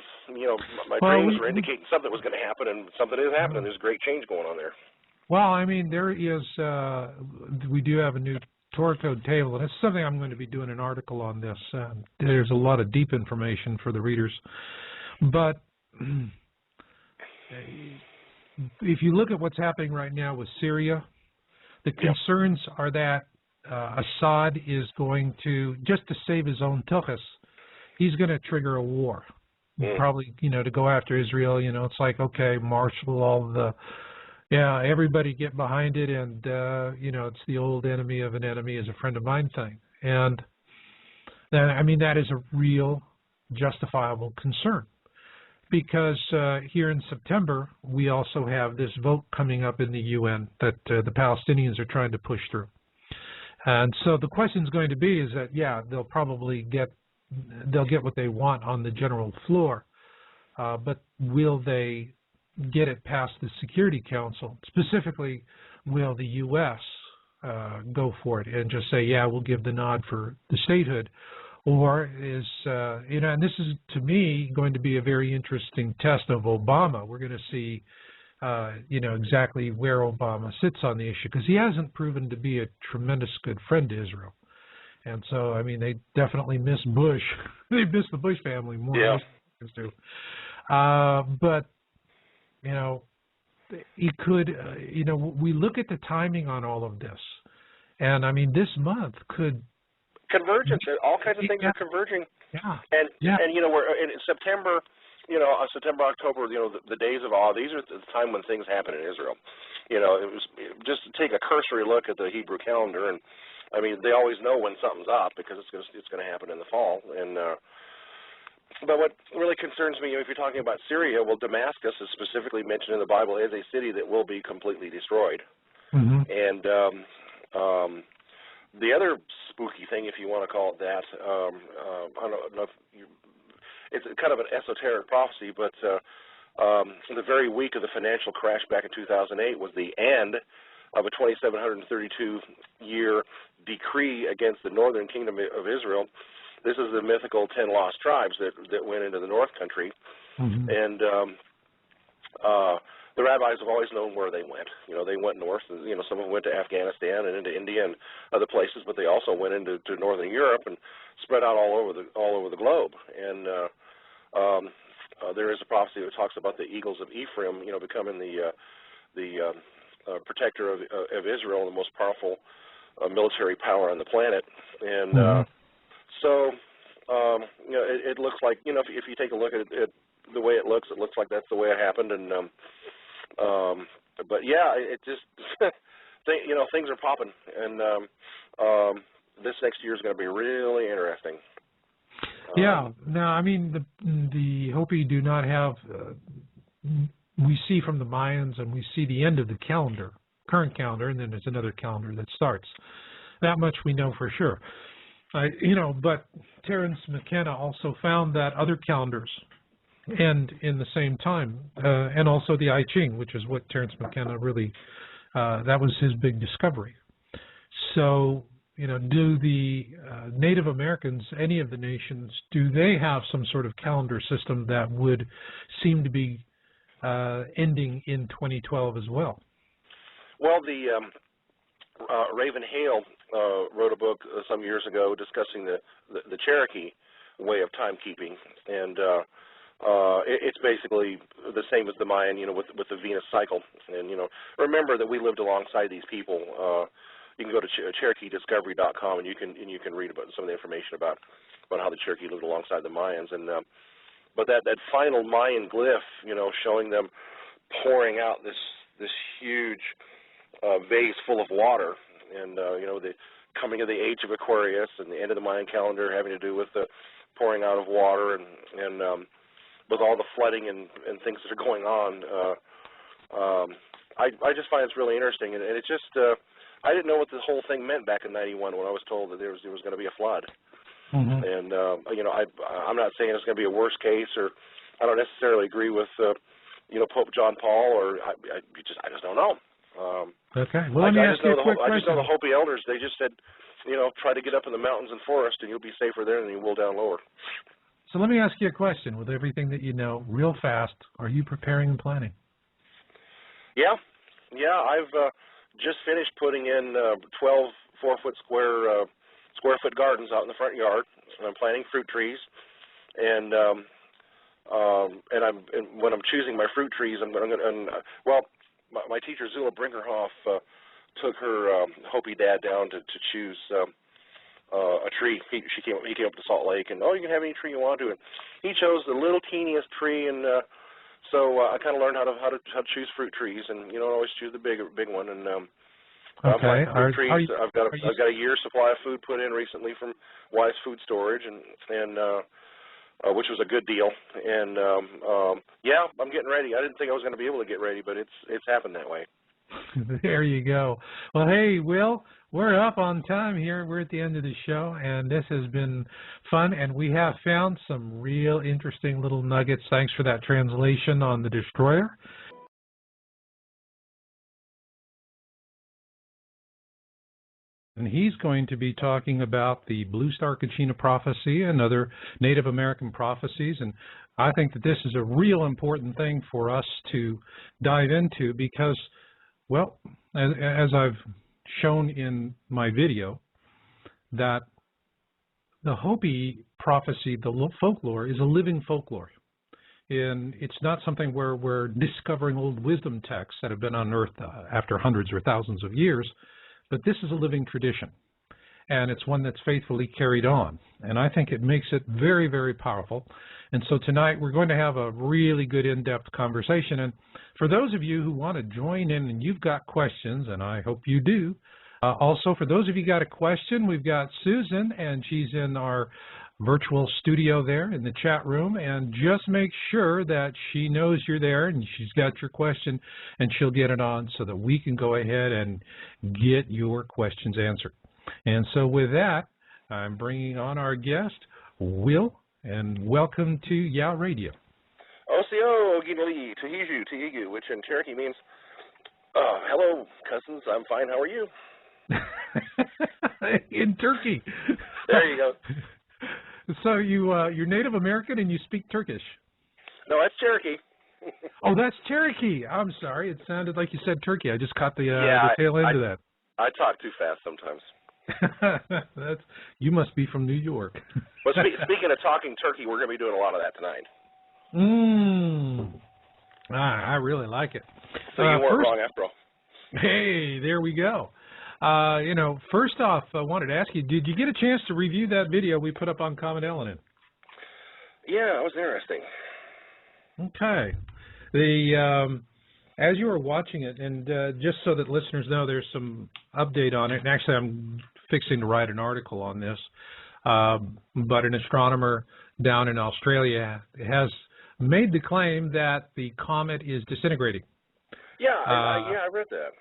my dreams were indicating something was going to happen, and something is happening. There's a great change going on there. Well, I mean, there is, we do have a new Torah code table, and it's something I'm going to be doing an article on this. There's a lot of deep information for the readers. But if you look at what's happening right now with Syria, the concerns are that Assad is going to, just to save his own tuchus, he's going to trigger a war. Probably, to go after Israel. It's like, okay, marshal all the, everybody get behind it, and, it's the old enemy of an enemy is a friend of mine thing. And, that is a real justifiable concern. Because here in September, we also have this vote coming up in the UN that the Palestinians are trying to push through. And so the question is going to be is that, they'll probably get what they want on the general floor, but will they get it past the Security Council? Specifically, will the U.S. Go for it and just say, we'll give the nod for the statehood? Or is, and this is, to me, going to be a very interesting test of Obama. We're going to see, exactly where Obama sits on the issue, because he hasn't proven to be a tremendous good friend to Israel. And so, they definitely miss Bush. They miss the Bush family more than Americans do. But, he could, we look at the timing on all of this. And, this month could... Convergence, all kinds of things are converging. And we're in September, September, October, the days of awe, these are the time when things happen in Israel. It was just to take a cursory look at the Hebrew calendar, and they always know when something's up because it's going to happen in the fall. And but what really concerns me, if you're talking about Syria, well, Damascus is specifically mentioned in the Bible as a city that will be completely destroyed. Mm-hmm. And the other spooky thing, if you want to call it that, I don't know if it's kind of an esoteric prophecy, but the very week of the financial crash back in 2008 was the end of a 2,732-year decree against the northern kingdom of Israel. This is the mythical 10 lost tribes that went into the North Country, and the rabbis have always known where they went. They went north. Some of them went to Afghanistan and into India and other places, but they also went into northern Europe and spread out all over the globe. And there is a prophecy that talks about the eagles of Ephraim, becoming the protector of Israel, the most powerful military power on the planet. And so it looks like if you take a look at it, the way it looks like that's the way it happened. And but it just things are popping, and this next year is going to be really interesting. Now, the Hopi do not have. We see from the Mayans, and we see the end of the calendar, current calendar, and then there's another calendar that starts. That much we know for sure. But Terence McKenna also found that other calendars end in the same time, and also the I Ching, which is what Terence McKenna really, that was his big discovery. So, do the Native Americans, any of the nations, do they have some sort of calendar system that would seem to be ending in 2012 as well? Well, the Raven Hale wrote a book some years ago discussing the Cherokee way of timekeeping, and it's basically the same as the Mayan, with the Venus cycle. And remember that we lived alongside these people. You can go to CherokeeDiscovery.com and you can read about some of the information about how the Cherokee lived alongside the Mayans. And but that final Mayan glyph, showing them pouring out this huge vase full of water, and the coming of the age of Aquarius and the end of the Mayan calendar having to do with the pouring out of water, and with all the flooding and things that are going on. I just find it's really interesting, and it's just I didn't know what this whole thing meant back in '91 when I was told that there was going to be a flood. Mm-hmm. And I'm not saying it's going to be a worst case, or I don't necessarily agree with Pope John Paul, or I just don't know. Okay. Well, let me ask you a quick question. I just know the Hopi elders. They just said, try to get up in the mountains and forest, and you'll be safer there than you will down lower. So let me ask you a question. With everything that you know, real fast, are you preparing and planning? Yeah. I've just finished putting in 12 4-foot square foot gardens out in the front yard, and I'm planting fruit trees. And when I'm choosing my fruit trees, my teacher Zula Brinkerhoff took her Hopi dad down to choose a tree. He came up to Salt Lake, and you can have any tree you want to. And he chose the little teeniest tree, and so I kind of learned how to choose fruit trees, and always choose the big one. And okay, trees. I've got a year's supply of food put in recently from Wise Food Storage, and which was a good deal. And yeah, I'm getting ready. I didn't think I was going to be able to get ready, but it's happened that way. There you go. Well, hey, Will, we're up on time here. We're at the end of the show, and this has been fun, and we have found some real interesting little nuggets. Thanks for that translation on the destroyer. And he's going to be talking about the Blue Star Kachina prophecy and other Native American prophecies. And I think that this is a real important thing for us to dive into because, well, as I've shown in my video, that the Hopi prophecy, the folklore, is a living folklore. And it's not something where we're discovering old wisdom texts that have been unearthed after hundreds or thousands of years. But this is a living tradition, and it's one that's faithfully carried on. And I think it makes it very, very powerful. And so tonight we're going to have a really good in-depth conversation. And for those of you who want to join in and you've got questions, and I hope you do, also for those of you who got a question, we've got Susan, and she's in our virtual studio there in the chat room, and just make sure that she knows you're there and she's got your question, and she'll get it on so that we can go ahead and get your questions answered. And so with that, I'm bringing on our guest, Will, and welcome to YA Radio. Osio Ginili Tehiju, which in Cherokee means, hello, cousins, I'm fine, how are you? In Turkey. There you go. So you're Native American and you speak Turkish? No, that's Cherokee. Oh, that's Cherokee. I'm sorry. It sounded like you said Turkey. I just caught the tail end of that. I talk too fast sometimes. You must be from New York. But speaking of talking turkey, we're going to be doing a lot of that tonight. I really like it. So you weren't wrong after all. Hey, there we go. First off, I wanted to ask you, did you get a chance to review that video we put up on Comet Elenin? Yeah, it was interesting. Okay. As you were watching it, and just so that listeners know, there's some update on it, and actually I'm fixing to write an article on this, but an astronomer down in Australia has made the claim that the comet is disintegrating. Yeah, I read that.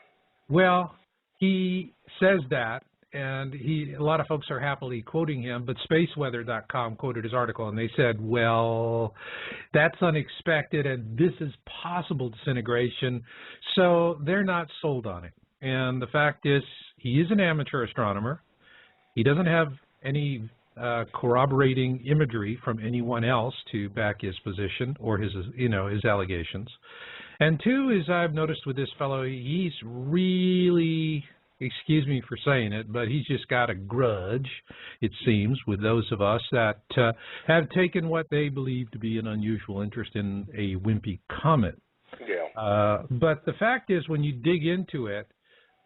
Well, he says that, and a lot of folks are happily quoting him, but spaceweather.com quoted his article, and they said, well, that's unexpected, and this is possible disintegration, so they're not sold on it. And the fact is, he is an amateur astronomer. He doesn't have any corroborating imagery from anyone else to back his position or his allegations. And two is, I've noticed with this fellow, he's really excuse me for saying it, but he's just got a grudge, it seems, with those of us that have taken what they believe to be an unusual interest in a wimpy comet. Yeah. But the fact is, when you dig into it,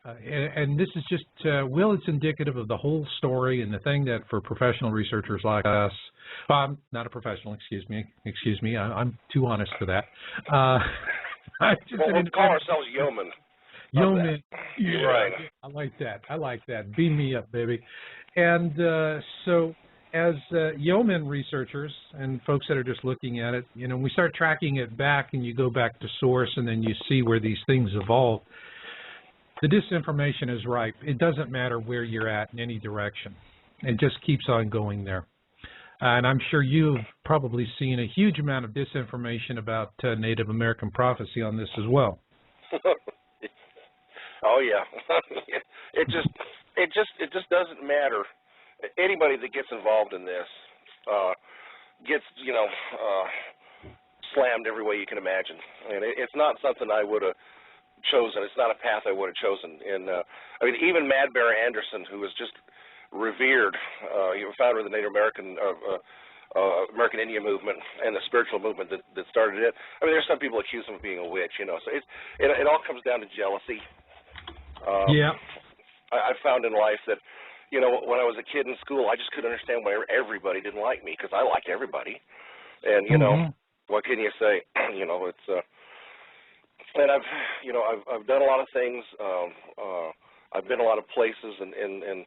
and this is just, it's indicative of the whole story and the thing that for professional researchers like us, I'm not a professional, excuse me, I'm too honest for that. We'll call ourselves yeomen. Yeomen. Yeah, right. I like that. Beam me up, baby. And so as yeomen researchers and folks that are just looking at it, we start tracking it back and you go back to source and then you see where these things evolve. The disinformation is ripe. It doesn't matter where you're at in any direction. It just keeps on going there. And I'm sure you've probably seen a huge amount of disinformation about Native American prophecy on this as well. Oh yeah, it just doesn't matter. Anybody that gets involved in this gets slammed every way you can imagine, and it's not something I would have chosen. It's not a path I would have chosen. And I mean, even Mad Bear Anderson, who was just revered, founder of the Native American American Indian movement and the spiritual movement that started it. I mean, there's some people accuse him of being a witch, so it all comes down to jealousy. Yeah. I found in life that, when I was a kid in school, I just couldn't understand why everybody didn't like me, because I liked everybody. And, what can you say? It's, and I've done a lot of things. I've been a lot of places, and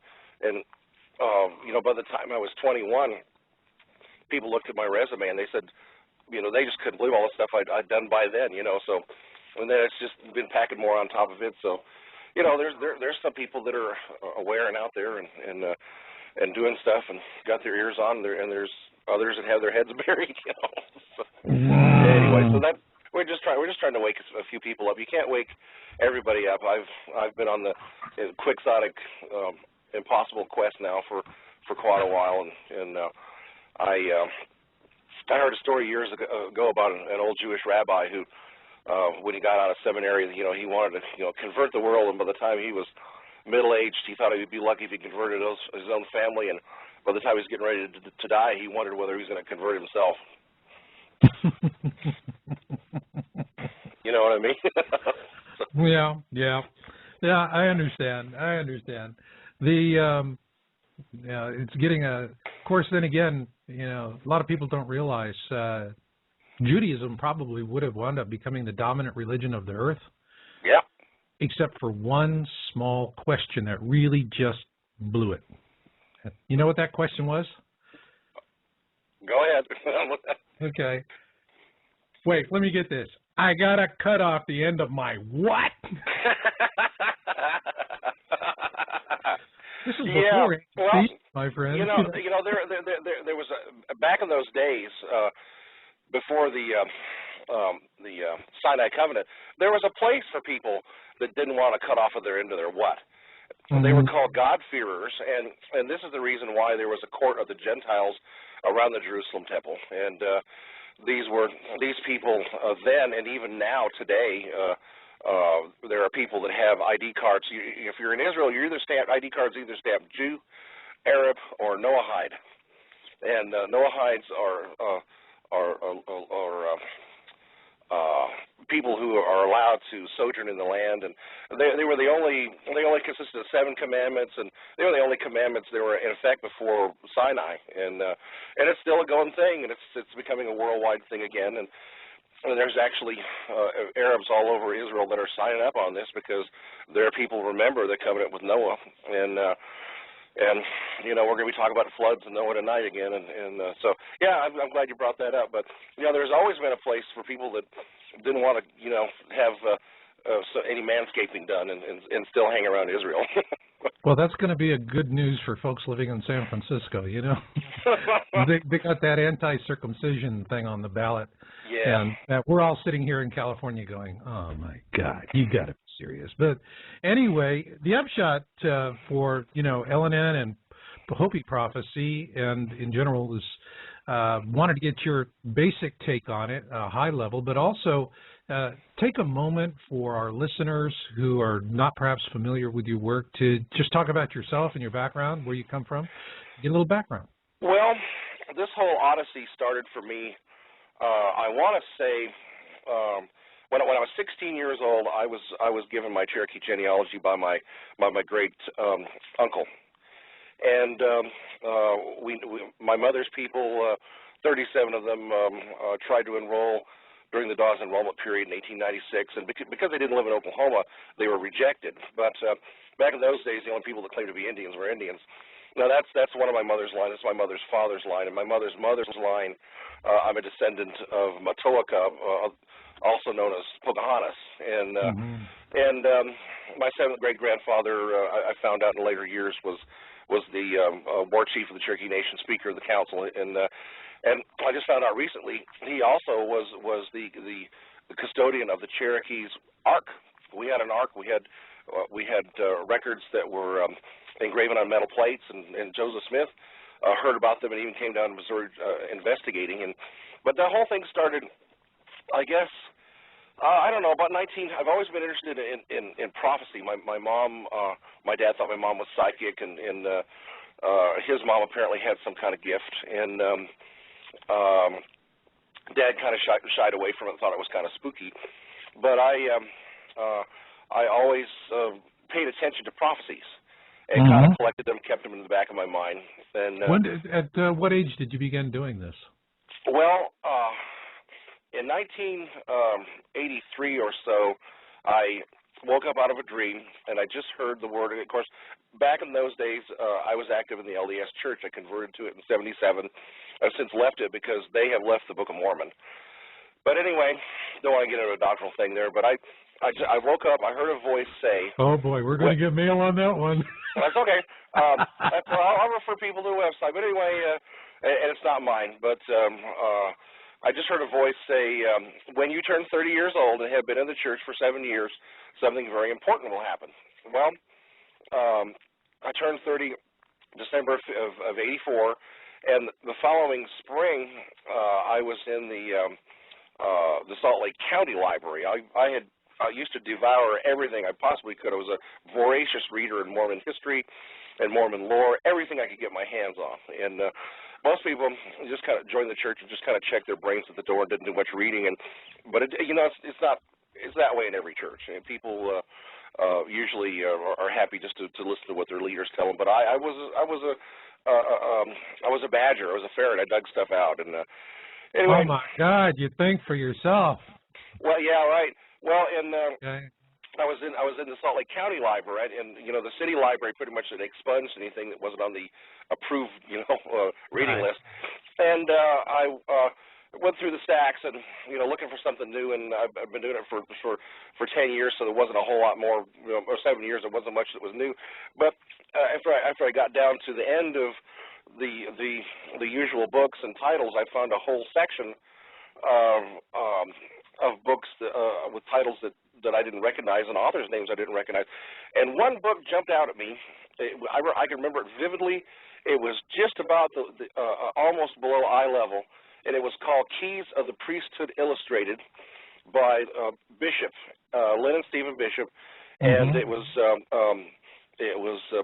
by the time I was 21, people looked at my resume and they said, they just couldn't believe all the stuff I'd done by then, so, and then it's just been packing more on top of it. So, there's some people that are aware and out there and doing stuff and got their ears on, and there's others that have their heads buried, So, anyway, so that we're just trying to wake a few people up. You can't wake everybody up. I've been on the quixotic, impossible quest now for quite a while, and I heard a story years ago about an old Jewish rabbi who, when he got out of seminary, he wanted to convert the world, and by the time he was middle-aged, he thought he'd be lucky if he converted his own family, and by the time he was getting ready to die, he wondered whether he was going to convert himself. You know what I mean? Yeah, I understand. It's getting of course, then again, a lot of people don't realize Judaism probably would have wound up becoming the dominant religion of the earth. Yeah. Except for one small question that really just blew it. You know what that question was? Go ahead. Okay. Wait, let me get this. I gotta cut off the end of my what? This is before my friend. There was back in those days, before the Sinai Covenant, there was a place for people that didn't want to cut off of their end of their what. Mm-hmm. They were called God-fearers, and this is the reason why there was a court of the Gentiles around the Jerusalem temple. And these people then and even now today, there are people that have ID cards. If you're in Israel, you're either stamped ID cards, either stamped Jew, Arab, or Noahide. And Noahides are people who are allowed to sojourn in the land, and they only consisted of 7 commandments, and they were the only commandments that were in effect before Sinai, and it's still a going thing, and it's becoming a worldwide thing again, and there's actually Arabs all over Israel that are signing up on this because their people remember the covenant with Noah, and we're going to be talking about floods and Noah tonight again, and so yeah, I'm glad you brought that up. But there's always been a place for people that didn't want to have any manscaping done and still hang around Israel. Well, that's going to be a good news for folks living in San Francisco. They got that anti-circumcision thing on the ballot. Yeah. And we're all sitting here in California going, oh, my God, you got to be serious. But anyway, the upshot for, Elenin and Hopi prophecy and in general is wanted to get your basic take on it, high level, but also take a moment for our listeners who are not perhaps familiar with your work to just talk about yourself and your background, where you come from. Get a little background. Well, this whole odyssey started for me, I want to say, when I was 16 years old, I was given my Cherokee genealogy by my great uncle. And my mother's people, 37 of them, tried to enroll during the Dawes enrollment period in 1896, and because they didn't live in Oklahoma, they were rejected. But back in those days, the only people that claimed to be Indians were Indians. Now that's one of my mother's line. That's my mother's father's line, and my mother's line. I'm a descendant of Matoaka, also known as Pocahontas, and my seventh great grandfather, I found out in later years, was the war chief of the Cherokee Nation, Speaker of the Council, and I just found out recently he also was the custodian of the Cherokee's Ark. We had an Ark. We had records that were engraven on metal plates, and Joseph Smith heard about them and even came down to Missouri investigating. But the whole thing started, I guess, I don't know, about 19. I've always been interested in prophecy. My dad thought my mom was psychic, and his mom apparently had some kind of gift, and Dad kind of shied away from it and thought it was kind of spooky. But I always paid attention to prophecies and kind of collected them, kept them in the back of my mind. And at what age did you begin doing this? Well, in 1983 or so, I woke up out of a dream, and I just heard the word. And of course, back in those days, I was active in the LDS Church. I converted to it in '77. I've since left it because they have left the Book of Mormon. But anyway, don't want to get into a doctrinal thing there, but I woke up, I heard a voice say... Oh, boy, we're going to get mail on that one. That's okay. I'll refer people to the website. But anyway, and it's not mine, but I just heard a voice say, when you turn 30 years old and have been in the church for 7 years, something very important will happen. Well, I turned 30 December of '84, and the following spring, I was in the Salt Lake County Library. I used to devour everything I possibly could. I was a voracious reader in Mormon history and Mormon lore, everything I could get my hands on. And most people just kind of joined the church and just kind of checked their brains at the door and didn't do much reading. But it's that way in every church. And people usually are happy just to listen to what their leaders tell them. But I was a badger. I was a ferret. I dug stuff out. And anyway. Oh my God! You think for yourself. Well, yeah, right. Well, and okay. I was in the Salt Lake County Library, and the city library pretty much expunged anything that wasn't on the approved reading list. And I went through the stacks and looking for something new, and I've been doing it for 10 years, so there wasn't a whole lot more. Or 7 years, there wasn't much that was new. But after I got down to the end of the usual books and titles, I found a whole section of books with titles that I didn't recognize and authors' names I didn't recognize. And one book jumped out at me. I can remember it vividly. It was just about the almost below eye level, and it was called Keys of the Priesthood Illustrated by Bishop, Lynn and Stephen Bishop, and it was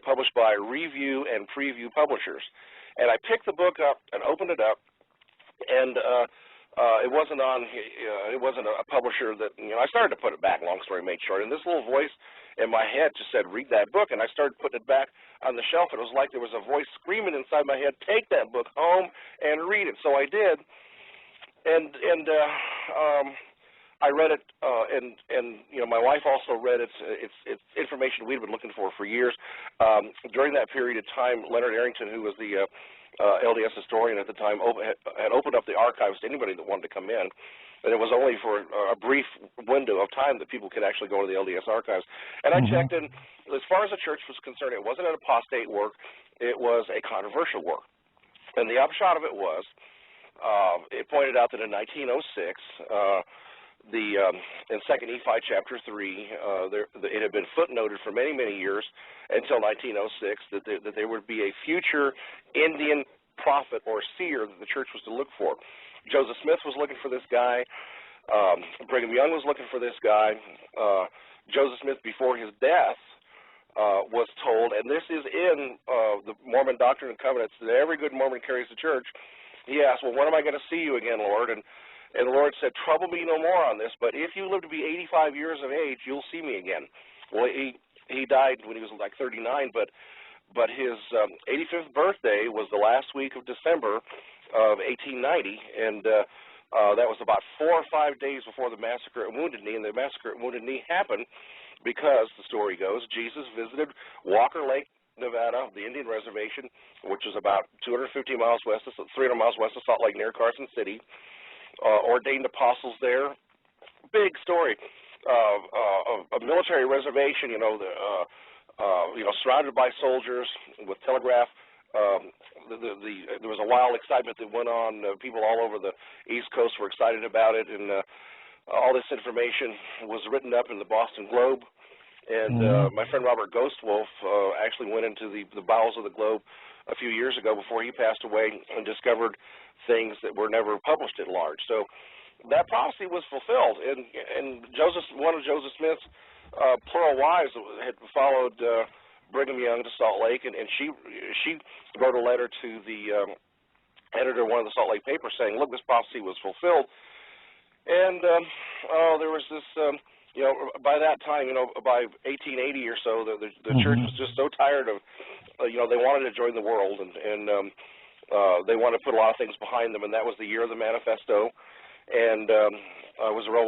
published by Review and Preview Publishers. And I picked the book up and opened it up, and it wasn't a publisher that I started to put it back. Long story made short, and this little voice in my head just said, "Read that book," and I started putting it back on the shelf. It was like there was a voice screaming inside my head, "Take that book home and read it." So I did, and I read it, and my wife also read it. It's information we'd been looking for years. During that period of time, Leonard Arrington, who was the LDS historian at the time, had opened up the archives to anybody that wanted to come in, and it was only for a brief window of time that people could actually go to the LDS archives. And I checked, and as far as the church was concerned, it wasn't an apostate work, it was a controversial work. And the upshot of it was, it pointed out that in 1906, in 2 Nephi chapter 3, it had been footnoted for many, many years until 1906 that there would be a future Indian prophet or seer that the church was to look for. Joseph Smith was looking for this guy. Brigham Young was looking for this guy. Joseph Smith, before his death, was told, and this is in the Mormon Doctrine and Covenants that every good Mormon carries to church. He asked, well, when am I going to see you again, Lord? And the Lord said, trouble me no more on this, but if you live to be 85 years of age, you'll see me again. Well, he died when he was like 39, but his 85th birthday was the last week of December of 1890, and that was about 4 or 5 days before the massacre at Wounded Knee, and the massacre at Wounded Knee happened because, the story goes, Jesus visited Walker Lake, Nevada, the Indian Reservation, which is about 250 miles west of, 300 miles west of Salt Lake, near Carson City, ordained apostles there. Big story. A military reservation, surrounded by soldiers with telegraph. There was a wild excitement that went on. People all over the East Coast were excited about it, and all this information was written up in the Boston Globe. And my friend Robert Ghostwolf actually went into the bowels of the Globe a few years ago before he passed away and discovered things that were never published at large. So that prophecy was fulfilled, and one of Joseph Smith's plural wives had followed Brigham Young to Salt Lake, and she wrote a letter to the editor of one of the Salt Lake papers saying, look, this prophecy was fulfilled. And there was this, by that time, by 1880 or so, the church was just so tired of, they wanted to join the world, and they wanted to put a lot of things behind them, and that was the year of the manifesto. And it was a real